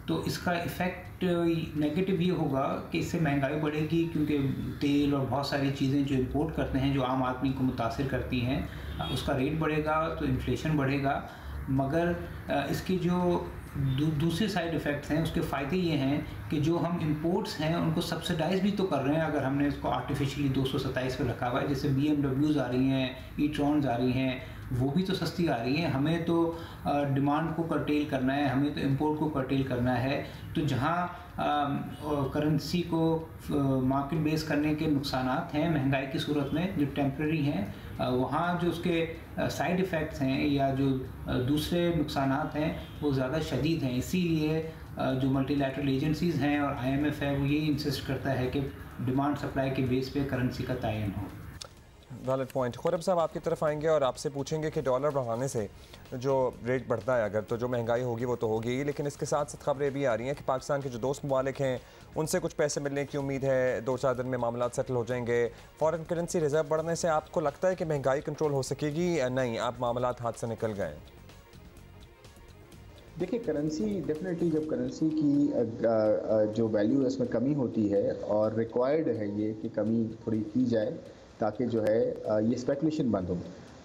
तो इसका इफ़ेक्ट नेगेटिव ये होगा कि इससे महंगाई बढ़ेगी, क्योंकि तेल और बहुत सारी चीज़ें जो इंपोर्ट करते हैं जो आम आदमी को मुतासिर करती हैं, उसका रेट बढ़ेगा तो इन्फ्लेशन बढ़ेगा। मगर इसकी जो दूसरे साइड इफ़ेक्ट्स हैं, उसके फ़ायदे ये हैं कि जो हम इंपोर्ट्स हैं उनको सब्सिडाइज भी तो कर रहे हैं। अगर हमने इसको आर्टिफिशियली 227 पे रखा हुआ है, जैसे BMWs आ रही हैं, ई-ट्रॉन्स आ रही हैं, वो भी तो सस्ती आ रही हैं। हमें तो डिमांड को कर्टेल करना है, हमें तो इंपोर्ट को कर्टेल करना है। तो जहाँ करेंसी को मार्केट बेस करने के नुकसानात हैं महंगाई की सूरत में जो टेम्प्रेरी हैं, वहाँ जो उसके साइड इफ़ेक्ट्स हैं या जो दूसरे नुकसानात हैं वो ज़्यादा शदीद हैं। इसीलिए जो मल्टीलैटरल एजेंसीज़ हैं और IMF है वो ये इंसिस्ट करता है कि डिमांड सप्लाई के बेस पे करेंसी का तयन हो। Valid point. खुर्रम साहब, आपकी तरफ आएंगे और आपसे पूछेंगे कि डॉलर बढ़ाने से जो रेट बढ़ता है अगर, तो जो महंगाई होगी वो तो होगी, लेकिन इसके साथ साथ खबरें भी आ रही हैं कि पाकिस्तान के जो दोस्त ममालिक हैं उनसे कुछ पैसे मिलने की उम्मीद है, 2-4 दिन में मामला सेटल हो जाएंगे। फॉरेन करेंसी रिजर्व बढ़ने से आपको लगता है कि महंगाई कंट्रोल हो सकेगी या नहीं? आप मामला हाथ से निकल गए? देखिए करेंसी डेफिनेटली, जब करेंसी की जो वैल्यू है उसमें कमी होती है और रिक्वायर्ड है ये कि कमी थोड़ी की जाए ताकि जो है ये स्पेकुलेशन बंद हो,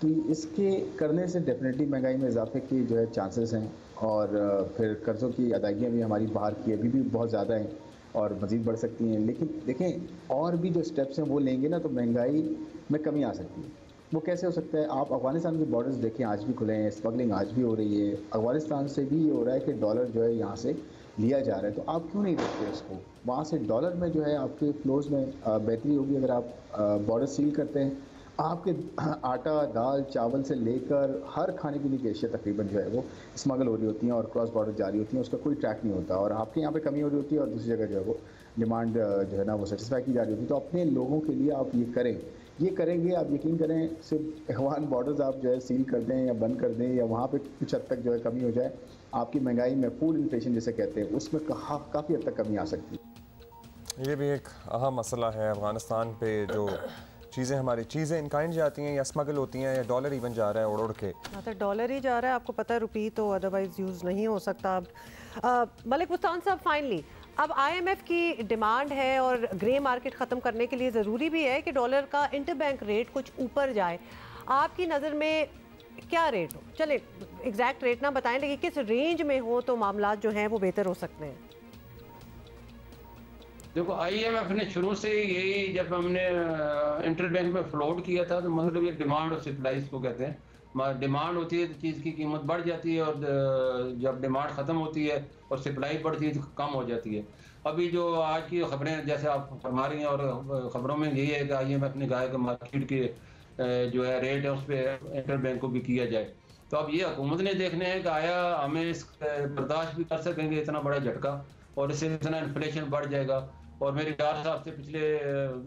तो इसके करने से डेफिनेटली महंगाई में इजाफे के जो है चांसेस हैं। और फिर कर्ज़ों की अदायगियाँ भी हमारी बाहर की अभी भी बहुत ज़्यादा हैं और मज़ीद बढ़ सकती हैं। लेकिन देखें और भी जो स्टेप्स हैं वो लेंगे ना तो महंगाई में कमी आ सकती है। वो कैसे हो सकता है? आप अफगानिस्तान के बॉर्डर्स देखें, आज भी खुले हैं, स्मगलिंग आज भी हो रही है। अफगानिस्तान से भी ये हो रहा है कि डॉलर जो है यहाँ से लिया जा रहा है, तो आप क्यों नहीं देखते उसको? वहाँ से डॉलर में जो है आपके फ्लोज में बेहतरी होगी अगर आप बॉर्डर सील करते हैं। आपके आटा, दाल, चावल से लेकर हर खाने पीने की अशिया तकरीबन जो है वो स्मगल हो रही होती हैं और क्रॉस बॉर्डर जारी होती हैं, उसका कोई ट्रैक नहीं होता और आपके यहाँ पे कमी हो रही होती है और दूसरी जगह जो है वो डिमांड जो है ना वो सेटिस्फाई की जा रही होती है। तो अपने लोगों के लिए आप ये करें, ये करेंगे आप यकीन करें, सिर्फ अफगान बॉर्डर्स आप जो है सील कर दें या बंद कर दें या वहाँ पे कुछ हद तक जो है कमी हो जाए, आपकी महंगाई में फूड इन्फ्लेशन जिसे कहते हैं उसमें काफ़ी हद तक कमी आ सकती है। ये भी एक अहम मसला है। अफगानिस्तान पे जो चीज़ें हमारी चीज़ें इनकाइंड जाती हैं या स्मगल होती हैं या डॉलर इवन जा रहा है उड़ उड़ के, तो डॉलर ही जा रहा है। आपको पता है रुपी तो अदरवाइज यूज़ नहीं हो सकता। अब मलिक मुस्तान साहब, फाइनली अब IMF की डिमांड है और ग्रे मार्केट ख़त्म करने के लिए ज़रूरी भी है कि डॉलर का इंटरबैंक रेट कुछ ऊपर जाए। आपकी नज़र में क्या रेट हो? चले एग्जैक्ट रेट ना बताएं, लेकिन किस रेंज में हो तो मामला जो हैं वो बेहतर हो सकते हैं? देखो IMF ने शुरू से यही, जब हमने इंटरबैंक में फ्लोट किया था तो मतलब ये डिमांड और सप्लाई को कहते हैं। डिमांड होती है तो चीज़ की कीमत बढ़ जाती है और जब डिमांड ख़त्म होती है और सप्लाई बढ़ती है तो कम हो जाती है। अभी जो आज की खबरें जैसे आप फरमा रही हैं और ख़बरों में यही है कि IMF ने कहा है कि मार्केट के जो है रेट है उस पर इंटरबैंक को भी किया जाए। तो अब ये हुकूमत ने देखने हैं कि आया हमें इस बर्दाश्त भी कर सकेंगे इतना बड़ा झटका और इससे इतना इन्फ्लेशन बढ़ जाएगा। और मेरी डार साहब से पिछले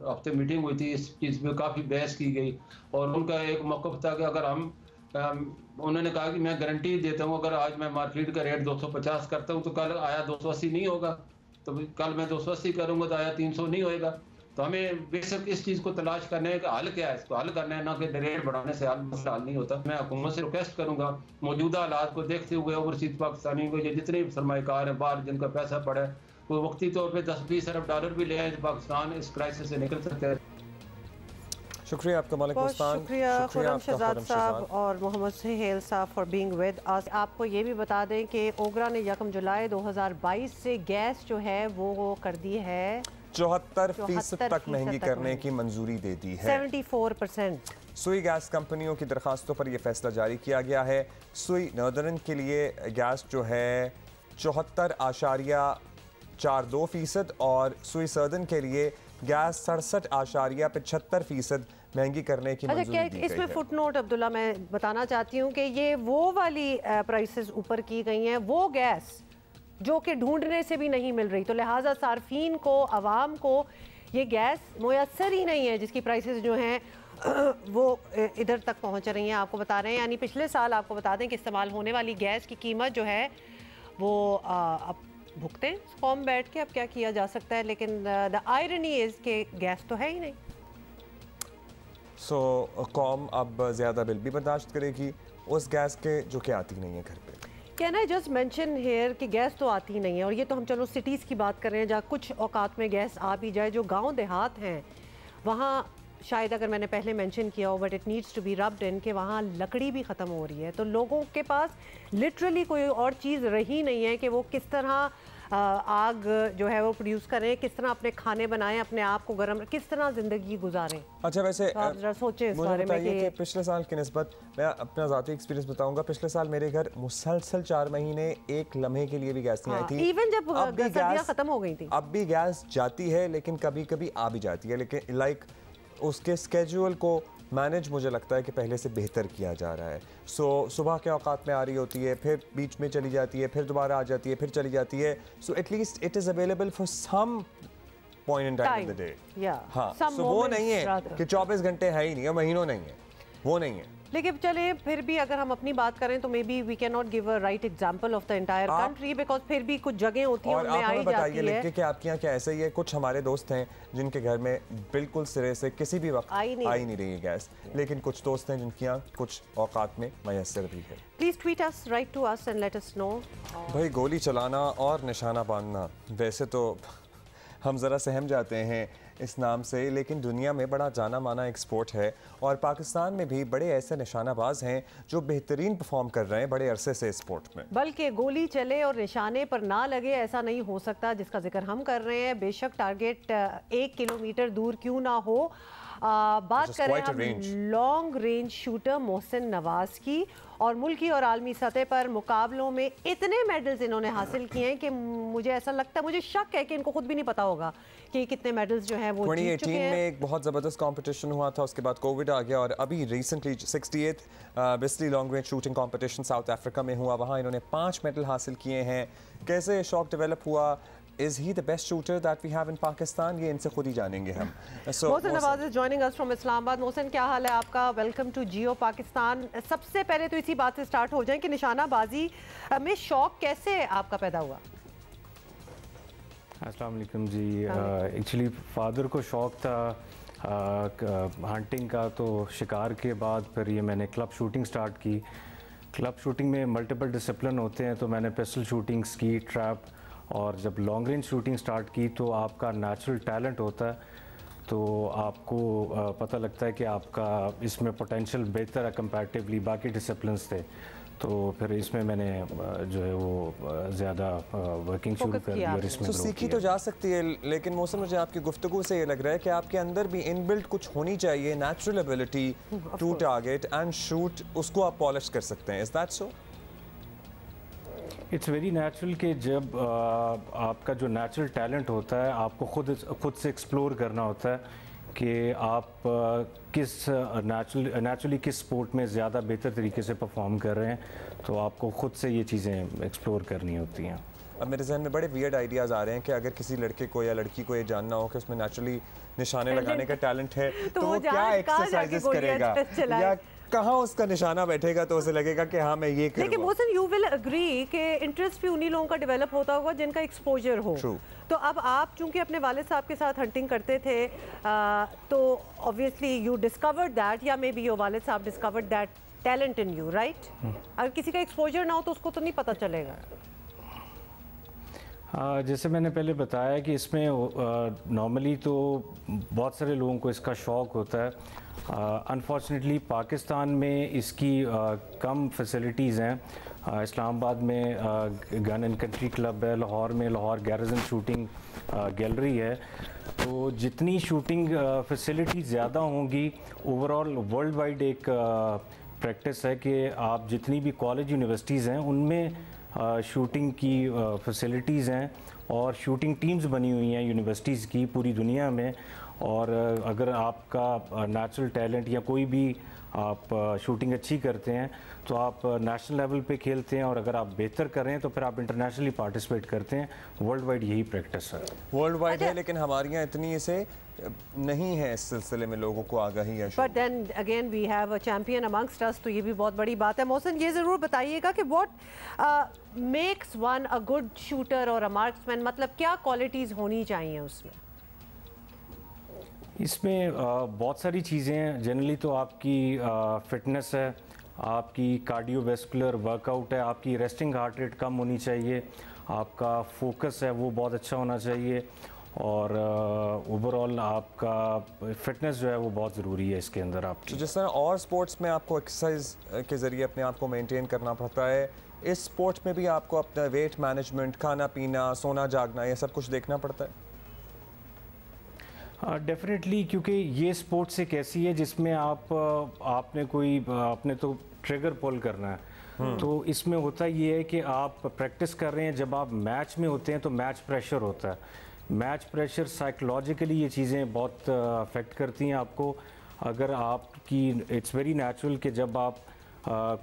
हफ्ते मीटिंग हुई थी, इस चीज़ पे काफ़ी बहस की गई और उनका एक मौक़िफ़ था कि अगर हम उन्होंने कहा कि मैं गारंटी देता हूँ अगर आज मैं मार्केट का रेट 250 करता हूँ तो कल आया 280 नहीं होगा, तो कल मैं 280 करूँगा तो आया 300 नहीं होएगा। तो हमें बेशक इस चीज़ को तलाश करने का हल क्या है, इसको हल करना है, ना कि रेट बढ़ाने से मसला हल नहीं होता। मैं हुकूमत से रिक्वेस्ट करूँगा मौजूदा हालात को देखते हुए ओवरसीज पाकिस्तानी को ये जितने सरमाएकार हैं बाहर जिनका पैसा पड़ा है वो वक्ती तौर पे 10-20 अरब डॉलर भी ले आए तो पाकिस्तान इस क्राइसिस से निकल सकता है। शुक्रिया आपका मलिक मुस्तान, शुक्रिया खुर्रम शहजाद साहब और मोहम्मद सुहेल साहब फॉर बीइंग विद अस। आपको ये भी बता दें कि ओगरा ने 1 जुलाई 2022 से गैस जो है वो कर दी है 74% तक महंगी करने की मंजूरी दे दी है। 74%। सुई गैस कंपनियों की दरखास्तों पर यह फैसला जारी किया गया है। सुई नॉर्दर्न के लिए गैस जो है 74.42% और सुई सर्दन के लिए गैस 67.75% महंगी करने की मंजूरी दी गई है। इसमें फुटनोट अब्दुल्ला मैं बताना चाहती हूँ कि ये वो वाली प्राइसेस ऊपर की गई हैं, वो गैस जो कि ढूंढने से भी नहीं मिल रही, तो लिहाजा सार्फिन को, आवाम को ये गैस मुयस्सर ही नहीं है जिसकी प्राइसेस जो हैं वो इधर तक पहुँच रही हैं। आपको बता रहे हैं, यानी पिछले साल आपको बता दें कि इस्तेमाल होने वाली गैस की कीमत जो है वो अब भुगते हैं कौम बैठ के, अब क्या किया जा सकता है। लेकिन द आयरनी इज़ के गैस तो है ही नहीं। सो कौम अब ज़्यादा बिल भी बर्दाश्त करेगी उस गैस के जो कि आती नहीं है घर पे। Can I just mention here कि गैस तो आती नहीं है, और ये तो हम चलो सिटीज़ की बात कर रहे हैं जहाँ कुछ औकात में गैस आ भी जाए। जो गांव देहात हैं वहाँ शायद अगर मैंने पहले मेंशन किया हो, but it needs to be rubbed in कि वहाँ लकड़ी भी ख़त्म हो रही है, तो लोगों के पास लिटरली कोई और चीज़ रही नहीं है कि वो किस तरह आग जो है वो प्रोड्यूस करें, किस तरह अपने खाने बनाएं, अपने आप को गर्म, किस तरह ज़िंदगी गुजारें। अच्छा वैसे तो आप जरा सोचें इस बारे में कि पिछले साल की निस्बत मैं अपना ज़ाती एक्सपीरियंस बताऊंगा। पिछले साल मेरे घर मुसलसल 4 महीने एक लम्हे के लिए भी गैस नहीं आई थी, इवन जब सर्दियाँ ख़त्म हो गई थी। अब भी गैस जाती है लेकिन कभी कभी आ भी जाती है, लेकिन लाइक उसके स्केड्यूल को मैनेज मुझे लगता है कि पहले से बेहतर किया जा रहा है। सो सुबह के औकात में आ रही होती है, फिर बीच में चली जाती है, फिर दोबारा आ जाती है, फिर चली जाती है। So at least it is available for some point in time of the day. हाँ, सो वो नहीं है कि 24 घंटे है ही नहीं है, महीनों नहीं है, वो नहीं है। लेकिन चले फिर भी अगर हम अपनी बात करें तो maybe we can not give a right example of the entire country, because फिर भी कुछ जगह होती हैं उनमें आई जाती है। लिख के कि आपके यहाँ क्या ऐसा ही है? कुछ हमारे दोस्त हैं जिनके घर में बिल्कुल सिरे से किसी भी वक्त आई नहीं रही है गैस, लेकिन कुछ दोस्त हैं जिनके यहाँ कुछ औकात में मैसर भी है। Please tweet us, write to us and let us know. भाई गोली चलाना और निशाना बांधना, वैसे तो हम ज़रा सहम जाते हैं इस नाम से, लेकिन दुनिया में बड़ा जाना माना एक स्पोर्ट है और पाकिस्तान में भी बड़े ऐसे निशानाबाज हैं जो बेहतरीन परफॉर्म कर रहे हैं बड़े अरसे से इस स्पोर्ट में। बल्कि गोली चले और निशाने पर ना लगे ऐसा नहीं हो सकता जिसका जिक्र हम कर रहे हैं। बेशक टारगेट 1 किलोमीटर दूर क्यों ना हो। बात करें हम long range shooter Mohsin Nawaz की, और मुल्की और आलमी सतह पर मुकाबलों में इतने मेडल्स इन्होंने हासिल किए हैं कि मुझे ऐसा लगता है, मुझे शक है कि इनको खुद भी नहीं पता होगा कि कितने मेडल्स जो हैं वो 2018 में एक बहुत ज़बरदस्त कंपटीशन हुआ था, उसके बाद कोविड आ गया और अभी recently 68th Bisley long range shooting competition South Africa में हुआ, वहाँ इन्होंने 5 मेडल हासिल किए हैं। कैसे शौक डेवलप हुआ? Is he the best shooter that we have in Pakistan? ये इनसे खुद ही जानेंगे हम। Mohsin Nawaz is joining us from Islamabad. Mohsin, क्या हाल है आपका? Welcome to Geo Pakistan. सबसे पहले तो इसी बात से स्टार्ट हो जाए कि निशानाबाजी में शौक कैसे आपका पैदा हुआ? अस्सलाम वालेकुम जी। एक्चुअली फादर को शौक था हंटिंग का, तो शिकार के बाद फिर ये मैंने क्लब शूटिंग स्टार्ट की। क्लब शूटिंग में मल्टीपल डिसिप्लिन होते हैं, तो मैंने पिस्टल शूटिंग, स्की, ट्रैप और जब लॉन्ग रेंज शूटिंग स्टार्ट की तो आपका नेचुरल टैलेंट होता है, तो आपको पता लगता है कि आपका इसमें पोटेंशियल बेहतर है कंपैरेटिवली बाकी डिसिप्लिन्स थे, तो फिर इसमें मैंने जो है वो ज़्यादा वर्किंग शुरू कर दी और इसमें तो सीखी तो जा सकती है, लेकिन मौसम मुझे आपकी गुफ्तगू से ये लग रहा है कि आपके अंदर भी इनबिल्ट कुछ होनी चाहिए, natural ability to target and shoot, उसको आप पॉलिश कर सकते हैं। Is that so? It's very natural कि जब आपका जो नेचुरल टैलेंट होता है आपको खुद से एक्सप्लोर करना होता है कि आप किस नेचुरली किस स्पोर्ट में ज़्यादा बेहतर तरीके से परफॉर्म कर रहे हैं, तो आपको खुद से ये चीज़ें एक्सप्लोर करनी होती हैं। अब मेरे जहन में बड़े वियर्ड आइडियाज़ आ रहे हैं कि अगर किसी लड़के को या लड़की को ये जानना हो कि उसमें नेचुरली निशाने लगाने का टैलेंट है तो वो क्या एक्सरसाइजेस करेगा या कहाँ उसका निशाना बैठेगा तो उसे लगेगा कि हाँ मैं ये करूँगा। लेकिन मोहसिन, यू विल एग्री कि इंटरेस्ट भी उन्हीं लोगों का डेवलप होता होगा जिनका एक्सपोजर हो। तो अब आप चूंकि अपने वालिद साहब के साथ हंटिंग करते थे, तो ऑब्वियसली यू डिस्कवर्ड दैट, या मे बी योर वालिद साहब discovered that talent in you, right? अगर किसी का एक्सपोजर ना हो तो उसको तो नहीं पता चलेगा। जैसे मैंने पहले बताया कि इसमें नॉर्मली तो बहुत सारे लोगों को इसका शौक़ होता है। अनफॉर्चुनेटली पाकिस्तान में इसकी कम फैसिलिटीज़ हैं। इस्लामाबाद में गन एंड कंट्री क्लब है, लाहौर में लाहौर गैरिजन शूटिंग गैलरी है, तो जितनी शूटिंग फैसिलिटी ज़्यादा होंगी, ओवरऑल वर्ल्ड वाइड एक प्रैक्टिस है कि आप जितनी भी कॉलेज यूनिवर्सिटीज़ हैं उनमें शूटिंग की फैसिलिटीज़ हैं और शूटिंग टीम्स बनी हुई हैं यूनिवर्सिटीज़ की पूरी दुनिया में। और अगर आपका नेचुरल टैलेंट या कोई भी आप शूटिंग अच्छी करते हैं तो आप नेशनल लेवल पे खेलते हैं, और अगर आप बेहतर कर रहे हैं तो फिर आप इंटरनेशनली पार्टिसिपेट करते हैं। वर्ल्ड वाइड यही प्रैक्टिस है। वर्ल्ड वाइड है, लेकिन हमारे यहाँ इतनी इसे नहीं है इस सिलसिले में लोगों को आगाही है। But then again we have a champion amongst us, तो ये भी बहुत बड़ी बात है। मोहसिन, ये ज़रूर बताइएगा कि what makes one a good shooter और अ मार्क्समैन, मतलब क्या क्वालिटीज़ होनी चाहिए उसमें? इसमें बहुत सारी चीज़ें हैं। जनरली तो आपकी फिटनेस है, आपकी कार्डियोवैस्कुलर वर्कआउट है, आपकी रेस्टिंग हार्ट रेट कम होनी चाहिए, आपका फोकस है वो बहुत अच्छा होना चाहिए, और ओवरऑल आपका फिटनेस जो है वो बहुत ज़रूरी है इसके अंदर। आप तो जिस तरह और स्पोर्ट्स में आपको एक्सरसाइज के ज़रिए अपने आप को मेंटेन करना पड़ता है, इस स्पोर्ट्स में भी आपको अपना वेट मैनेजमेंट, खाना पीना, सोना जागना, ये सब कुछ देखना पड़ता है? डेफिनेटली, क्योंकि ये स्पोर्ट्स एक ऐसी है जिसमें आपने तो ट्रिगर पुल करना है, तो इसमें होता ये है कि आप प्रैक्टिस कर रहे हैं, जब आप मैच में होते हैं तो मैच प्रेशर होता है। मैच प्रेशर साइकोलॉजिकली ये चीज़ें बहुत अफेक्ट करती हैं आपको। अगर आपकी इट्स वेरी नेचुरल कि जब आप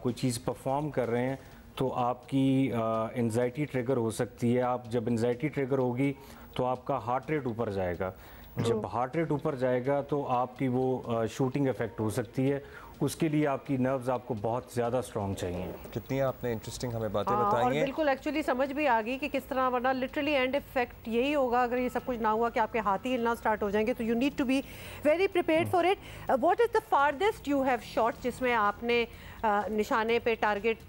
कोई चीज़ परफॉर्म कर रहे हैं तो आपकी एंजाइटी ट्रिगर हो सकती है। आप जब एंजाइटी ट्रिगर होगी तो आपका हार्ट रेट ऊपर जाएगा। जब हार्ट रेट ऊपर जाएगा तो आपकी वो शूटिंग इफेक्ट हो सकती है, उसके लिए आपकी नर्व्स आपको बहुत ज़्यादा स्ट्रॉन्ग चाहिए। कितनी आपने इंटरेस्टिंग हमें बातें बताई और हैं। बिल्कुल एक्चुअली समझ भी आ गई कि किस तरह, वरना लिटरली एंड इफेक्ट यही होगा अगर ये सब कुछ ना हुआ कि आपके हाथ ही हिलना स्टार्ट हो जाएंगे। तो you need to be very prepared for it. What is the farthest you have shot जिसमें आपने निशाने पे, टारगेट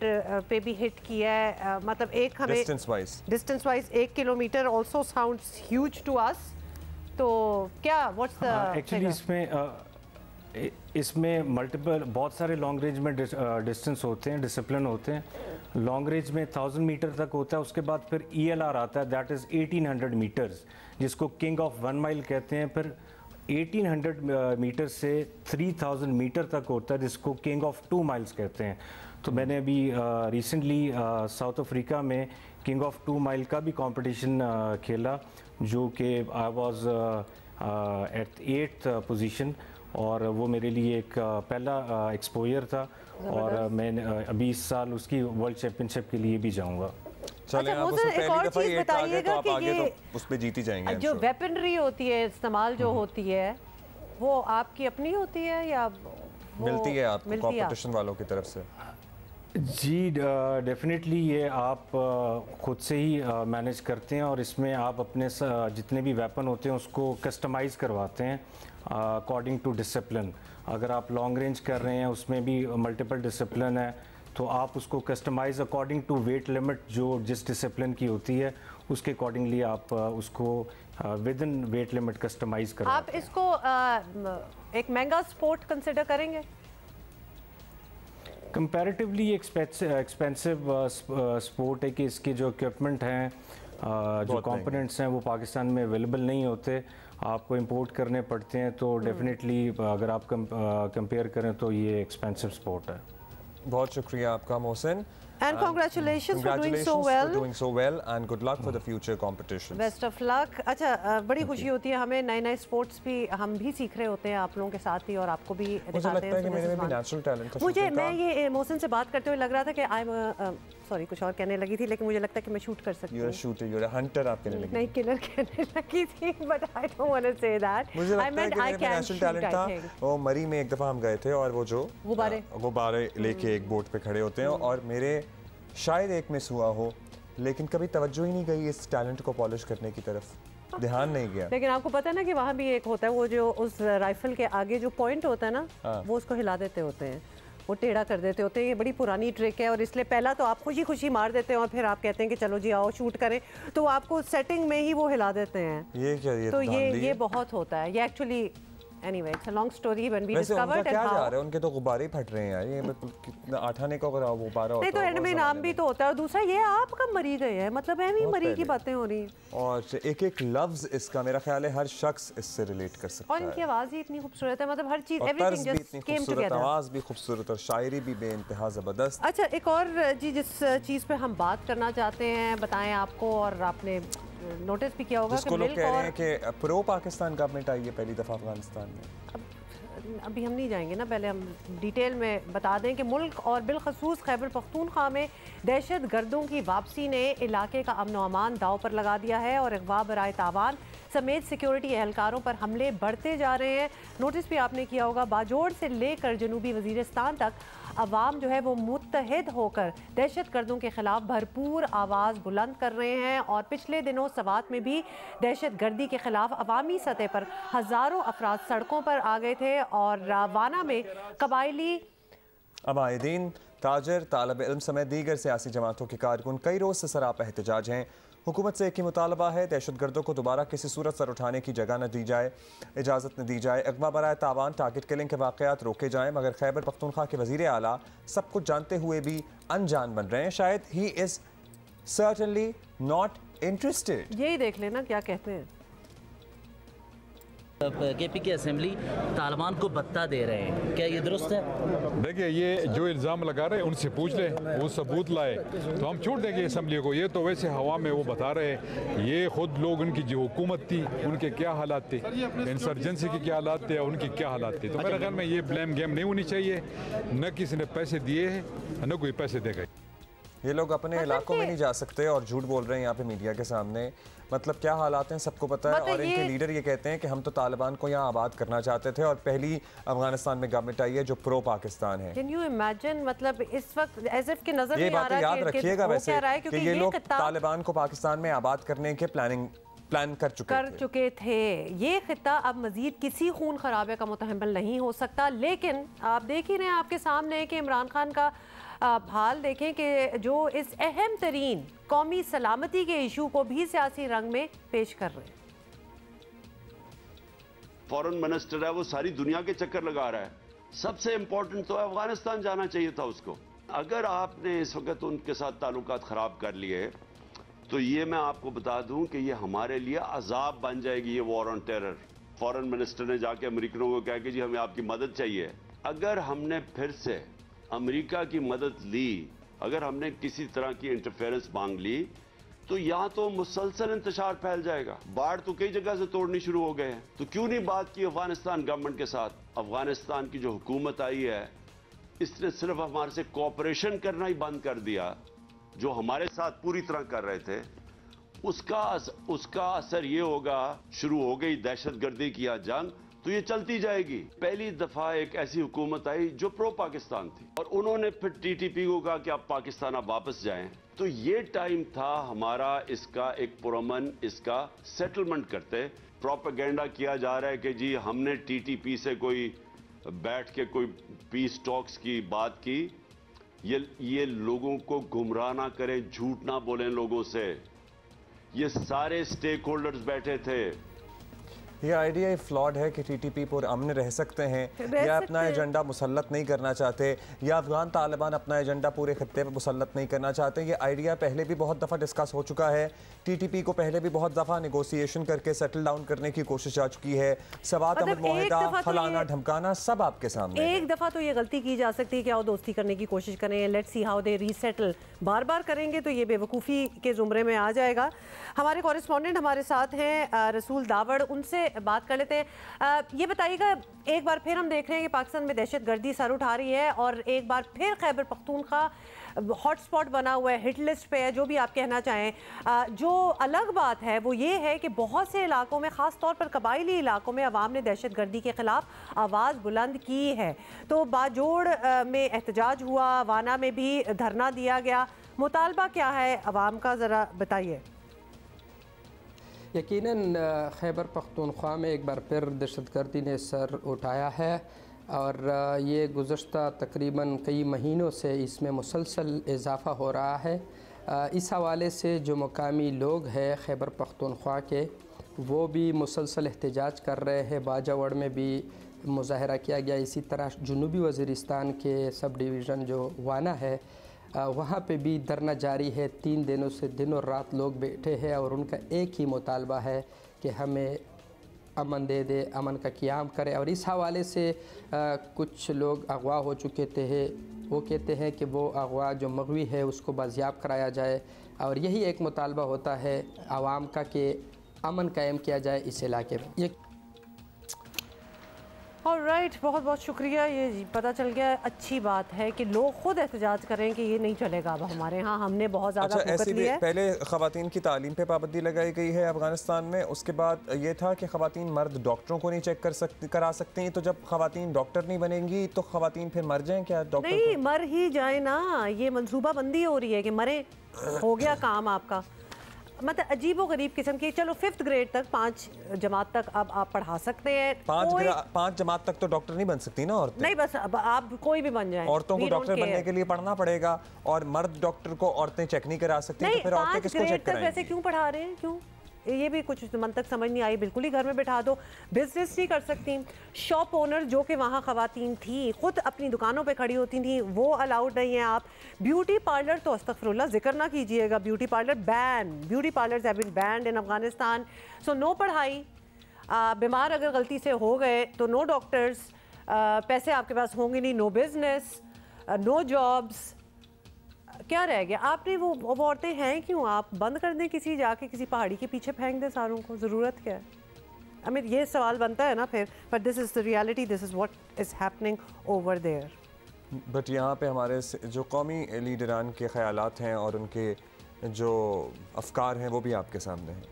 पे भी हिट किया है? मतलब एक हमें distance wise 1 kilometre also sounds huge to us. तो क्या व्हाट्स द एक्चुअली इसमें मल्टीपल बहुत सारे लॉन्ग रेंज में डिस्टेंस होते हैं, डिसिप्लिन होते हैं। लॉन्ग रेंज में 1000 मीटर तक होता है, उसके बाद फिर ELR आता है, दैट इज़ 1800 मीटर्स, जिसको किंग ऑफ 1 माइल कहते हैं। फिर 1800 मीटर से 3000 मीटर तक होता है, जिसको किंग ऑफ 2 माइल्स कहते हैं। तो मैंने अभी रिसेंटली साउथ अफ्रीका में किंग ऑफ 2 माइल का भी कंपटीशन खेला, जो कि I was at 8th position, और वो मेरे लिए एक पहला एक्सपोजर था। और मैं अभी इस साल उसकी वर्ल्ड चैंपियनशिप के लिए भी जाऊंगा। चलें, आप उसमें पहली दफा ये बताइएगा तो आप आगे तो उस पे जीती जाएंगे। जो वेपनरी होती है, इस्तेमाल जो होती है, वो आपकी अपनी होती है या मिलती है आपको कंपटीशन वालों की तरफ से? जी डेफिनेटली ये आप खुद से ही मैनेज करते हैं, और इसमें आप अपने जितने भी वेपन होते हैं उसको कस्टमाइज़ करवाते हैं अकॉर्डिंग टू डिसिप्लिन। अगर आप लॉन्ग रेंज कर रहे हैं उसमें भी मल्टीपल डिसिप्लिन है, तो आप उसको customise according to weight limit जो जिस डिसिप्लिन की होती है उसके अकॉर्डिंगली आप उसको with in weight limit customise करें। आप इसको एक महंगा स्पोर्ट कंसिडर करेंगे? कंपैरेटिवली एक्सपेंसिव स्पोर्ट है कि इसके जो इक्विपमेंट हैं, जो कंपोनेंट्स हैं, वो पाकिस्तान में अवेलेबल नहीं होते, आपको इंपोर्ट करने पड़ते हैं। तो डेफिनेटली अगर आप कंपेयर करें तो ये एक्सपेंसिव स्पोर्ट है। बहुत शुक्रिया आपका Mohsin, and congratulations for doing so well and good luck for the future competitions. Best of luck. अच्छा, बड़ी खुशी होती है हमें, नए नए स्पोर्ट्स भी हम भी सीख रहे होते हैं आप लोगों के साथ ही, और आपको भी दिखाते हैं। कि मेरे में भी नेचुरल टैलेंट था। मुझे मैं ये मोहसिन से बात करते हुए लग रहा था कि आई एम सॉरी कुछ और कहने लगी थी, लेकिन मुझे लगता है कि मैं शूट कर सकती हूँ। You're a shooter, you're a hunter आप कहने लगी। नहीं, किलर कहने लगी थी, but I don't want to say that. मुझे लगता है कि मेरे में नेचुरल टैलेंट था। वो मरी में एक दफ़ा हम गए थे, और वो जो गुब्बारे लेके एक बोट पे खड़े होते हैं, और मेरे शायद एक मिस हुआ हो, लेकिन कभी तवज्जो ही नहीं गई इस टैलेंट को पॉलिश करने की तरफ, ध्यान नहीं गया। लेकिन आपको पता है ना कि वहाँ भी एक होता है, वो जो उस राइफल के आगे जो पॉइंट होता है ना, वो उसको हिला देते होते हैं, वो टेढ़ा कर देते होते हैं। ये बड़ी पुरानी ट्रिक है, और इसलिए पहला तो आप खुशी खुशी मार देते हैं, और फिर आप कहते हैं कि चलो जी आओ शूट करें, तो आपको सेटिंग में ही वो हिला देते हैं। ये क्या, ये तो ये बहुत होता है ये actually. Anyway, it's a long story when we discovered क्या जा रहा है, उनके तो गुब्बारे ही फट रहे हैं यार, ये कितना आठाने का गुब्बारा होता नहीं, तो एंड में नाम भी तो होता है, और दूसरा ये आप कब मरी गए हैं, मतलब ऐवी मरी की बातें हो रही हैं। और एक एक लफ्ज इसका मेरा ख्याल है हर शख्स इससे रिलेट कर सकता है, और इनकी आवाज़ ही इतनी खूबसूरत है, मतलब हर चीज़ एवरीथिंग जस्ट केम टुगेदर। आवाज़ भी खूबसूरत और शायरी भी बेइंतहा ज़बरदस्त। अच्छा, एक और जी जिस चीज़ पे हम बात करना चाहते हैं, बताएं आपको, और आपने नोटिस भी किया होगा कि लोग कह रहे हैं कि प्रो पाकिस्तान गवर्नमेंट आई है पहली दफ़ा अफगानिस्तान में। अभी हम नहीं जाएंगे ना, पहले हम डिटेल में बता दें कि मुल्क और बिलखसूस खैबर पख्तूनख्वा में दहशत गर्दों की वापसी ने इलाके का अमन व अमान दाव पर लगा दिया है, और अगवा बराए तावान समेत सिक्योरिटी एहलकारों पर हमले बढ़ते जा रहे हैं। नोटिस भी आपने किया होगा, बाजोड़ से लेकर जनूबी वजीरिस्तान तक अवाम जो है वो मुत्तहिद होकर दहशत गर्दों के खिलाफ भरपूर आवाज़ बुलंद कर रहे हैं, और पिछले दिनों सवात में भी दहशत गर्दी के खिलाफ अवामी सतह पर हज़ारों अफराद सड़कों पर आ गए थे, और वाना में कबायली अमायदीन, ताजर, तालिब इल्म समेत दीगर सियासी जमातों के कारकुन कई रोज़ से सरापा एहतजाज हैं। हुकूमत से एक ही मुतालबा है, दहशत गर्दों को दोबारा किसी सूरत सर उठाने की जगह न दी जाए, इजाज़त न दी जाए। अगवा बराए तावान टारगेट किलिंग के वाक़यात रोके जाएँ, मगर खैबर पख्तूनख्वा के वज़ीर आला सब कुछ जानते हुए भी अनजान बन रहे हैं। शायद he is certainly not interested. यही देख लेना क्या कहते हैं। केपी की असेंबली तालिबान को बत्ता दे रहे हैं, क्या ये दुरुस्त है? देखिए, ये जो इल्ज़ाम लगा रहे हैं उनसे पूछ ले, वो सबूत लाए तो हम छोड़ देंगे असेंबली को। ये तो वैसे हवा में वो बता रहे हैं, ये खुद लोग उनकी जो हुकूमत थी उनके क्या हालात थे, इंसर्जेंसी के क्या हालात थे, उनके क्या हालात थे। तो मेरे ख्याल में ये ब्लेम गेम नहीं होनी चाहिए, न किसी ने पैसे दिए हैं न कोई पैसे देगा। ये लोग अपने इलाकों में नहीं जा सकते और झूठ बोल रहे हैं यहाँ पे मीडिया के सामने। मतलब क्या हालात हैं सबको पता है। और इनके लीडर ये कहते हैं कि हम तो तालिबान को यहाँ आबाद करना चाहते थे और पहली अफगानिस्तान में गवर्नमेंट आई है जो प्रो पाकिस्तान है। कैन यू इमेजिन, मतलब इस वक्त एज इफ की नजर ये नहीं आ बातें रहा याद रखिएगा वैसे कि ये लोग खिताब तालिबान को पाकिस्तान में आबाद करने के प्लान कर चुके थे। ये खिता अब मजीद किसी खून खराबे का मुतहम्मिल नहीं हो सकता। लेकिन आप देख ही रहे हैं आपके सामने कि इमरान खान का हाल देखें कि जो इस अहम तरीन कौमी सलामती के इशू को भी सियासी रंग में पेश कर रहे हैं। फॉरेन मिनिस्टर है, वो सारी दुनिया के चक्कर लगा रहा है। सबसे इंपॉर्टेंट तो अफगानिस्तान जाना चाहिए था उसको। अगर आपने इस वक्त उनके साथ ताल्लुकात खराब कर लिए तो ये मैं आपको बता दूं कि ये हमारे लिए अजाब बन जाएगी, ये war on terror. Foreign minister ने जाके अमेरिकनों को कहा कि जी हमें आपकी मदद चाहिए। अगर हमने फिर से अमेरिका की मदद ली, अगर हमने किसी तरह की इंटरफेरेंस मांग ली तो यहाँ तो मुसलसल इंतशार फैल जाएगा। बाढ़ तो कई जगह से तोड़नी शुरू हो गए हैं। तो क्यों नहीं बात की अफगानिस्तान गवर्नमेंट के साथ। अफगानिस्तान की जो हुकूमत आई है इसने सिर्फ हमारे से कोऑपरेशन करना ही बंद कर दिया, जो हमारे साथ पूरी तरह कर रहे थे। उसका असर ये होगा, शुरू हो गई दहशतगर्दी की जंग, तो ये चलती जाएगी। पहली दफा एक ऐसी हुकूमत आई जो प्रो पाकिस्तान थी और उन्होंने फिर टीटीपी को कहा कि आप पाकिस्तान आप वापस जाएं। तो ये टाइम था हमारा इसका एक पुरअमन इसका सेटलमेंट करते। प्रोपेगेंडा किया जा रहा है कि जी हमने टीटीपी से कोई बैठ के कोई पीस टॉक्स की बात की। ये लोगों को गुमराह ना करें, झूठ ना बोलें लोगों से। ये सारे स्टेक होल्डर्स बैठे थे। ये आइडिया फ्लॉड है कि टीटीपी पर अमन रह सकते हैं या अपना एजेंडा मुसल्लत नहीं करना चाहते, या अफगान तालिबान अपना एजेंडा पूरे खत्ते पर मुसल्लत नहीं करना चाहते। ये आइडिया पहले भी बहुत दफ़ा डिस्कस हो चुका है। टीटीपी को पहले भी बहुत दफ़ा नेगोशिएशन करके सेटल डाउन करने की कोशिश आ चुकी है। सवात अमन मुआहिदा, फलाना ढमकाना सब आपके सामने। एक दफ़ा तो ये गलती की जा सकती है कि आओ दोस्ती करने की कोशिश करें, let's see how they resettle. बार बार करेंगे तो ये बेवकूफ़ी के ज़ुमरे में आ जाएगा। हमारे कॉरेस्पॉन्डेंट हमारे साथ हैं रसूल दावड़, उनसे बात कर लेते हैं। ये बताइएगा, एक बार फिर हम देख रहे हैं कि पाकिस्तान में दहशतगर्दी सर उठा रही है और एक बार फिर खैबर पख्तूनख्वा हॉटस्पॉट बना हुआ है, हिट लिस्ट पे है, जो भी आप कहना चाहें। जो अलग बात है वो ये है कि बहुत से इलाकों में, ख़ास तौर पर कबायली इलाकों में, अवाम ने दहशतगर्दी के ख़िलाफ़ आवाज़ बुलंद की है। तो बाजोड़ में एहतजाज हुआ, वाना में भी धरना दिया गया। मुतालबा क्या है अवाम का, ज़रा बताइए। यकीनन खैबर पख्तूनख्वा में एक बार फिर दहशतगर्दी ने सर उठाया है और ये गुज़श्ता तकरीबन कई महीनों से इसमें मुसलसल इजाफ़ा हो रहा है। इस हवाले से जो मकामी लोग हैं खैबर पख्तूनख्वा के, वो भी मुसलसल एहतजाज कर रहे हैं। बाजावड़ में भी मुजाहरा किया गया। इसी तरह जुनूबी वज़ीरिस्तान के सब डिवीज़न जो वाना है वहाँ पे भी धरना जारी है। 3 दिनों से दिनों रात लोग बैठे हैं और उनका एक ही मुतालबा है कि हमें अमन दे दे, अमन का क़याम करे। और इस हवाले से कुछ लोग अगवा हो चुके थे, वो कहते हैं कि वो अगवा जो मगवी है उसको बाजियाब कराया जाए और यही एक मुतालबा होता है आवाम का कि अमन कायम किया जाए इस इलाके में। ये ऑलराइट, बहुत बहुत शुक्रिया। ये पता चल गया, अच्छी बात है कि लोग खुद एहतजाज करें कि ये नहीं चलेगा अब हमारे यहाँ, हमने बहुत ज़्यादा ऐसी भी पहले ख़वातीन की तालीम पे पाबंदी लगाई गई है अफगानिस्तान में। उसके बाद ये था कि ख़वातीन मर्द डॉक्टरों को नहीं चेक करा सकती। तो जब ख़वातीन डॉक्टर नहीं बनेंगी तो ख़वातीन फिर मर जाएं क्या? डॉक्टर नहीं, मर ही जाए ना। ये मनसूबा बंदी हो रही है कि मरे, हो गया काम आपका। मतलब अजीबो गरीब किस्म की। चलो 5th ग्रेड तक, 5 जमात तक अब आप पढ़ा सकते हैं। 5 जमात तक तो डॉक्टर नहीं बन सकती ना औरतें। नहीं, बस अब आप कोई भी बन जाए। औरतों को डॉक्टर बनने के लिए पढ़ना पड़ेगा और मर्द डॉक्टर को औरतें चेक नहीं करा सकती। नहीं, तो फिर औरतें किसको चेक कराएंगी? वैसे क्यों पढ़ा रहे हैं, क्यों? ये भी कुछ मन तक समझ नहीं आई। बिल्कुल ही घर में बैठा दो, बिजनेस नहीं कर सकती। शॉप ओनर जो कि वहाँ ख़वातीन थी, खुद अपनी दुकानों पे खड़ी होती थी, वो अलाउड नहीं है। आप ब्यूटी पार्लर तो अस्तगफिरुल्लाह जिक्र ना कीजिएगा, beauty parlour ban, beauty parlours have been banned in Afghanistan. So no पढ़ाई, बीमार अगर गलती से हो गए तो नो डॉक्टर्स, पैसे आपके पास होंगे नहीं, नो बिजनेस, नो जॉब्स। क्या रह गया? आपने वो औरतें हैं क्यों? आप बंद कर दें, किसी जाके किसी पहाड़ी के पीछे फेंक दें सारों को, ज़रूरत क्या है? आई मीन ये सवाल बनता है ना फिर। But this is the reality, this is what is happening over there. But यहाँ पे हमारे जो कौमी लीडरान के ख़यालात हैं और उनके जो अफकार हैं वो भी आपके सामने हैं,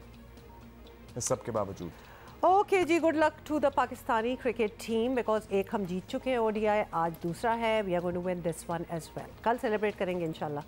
इस सब के बावजूद। ओके जी, good luck to the Pakistani cricket team, because एक हम जीत चुके हैं ODI, आज दूसरा है, we are going to win this one as well. कल सेलिब्रेट करेंगे इंशाल्लाह।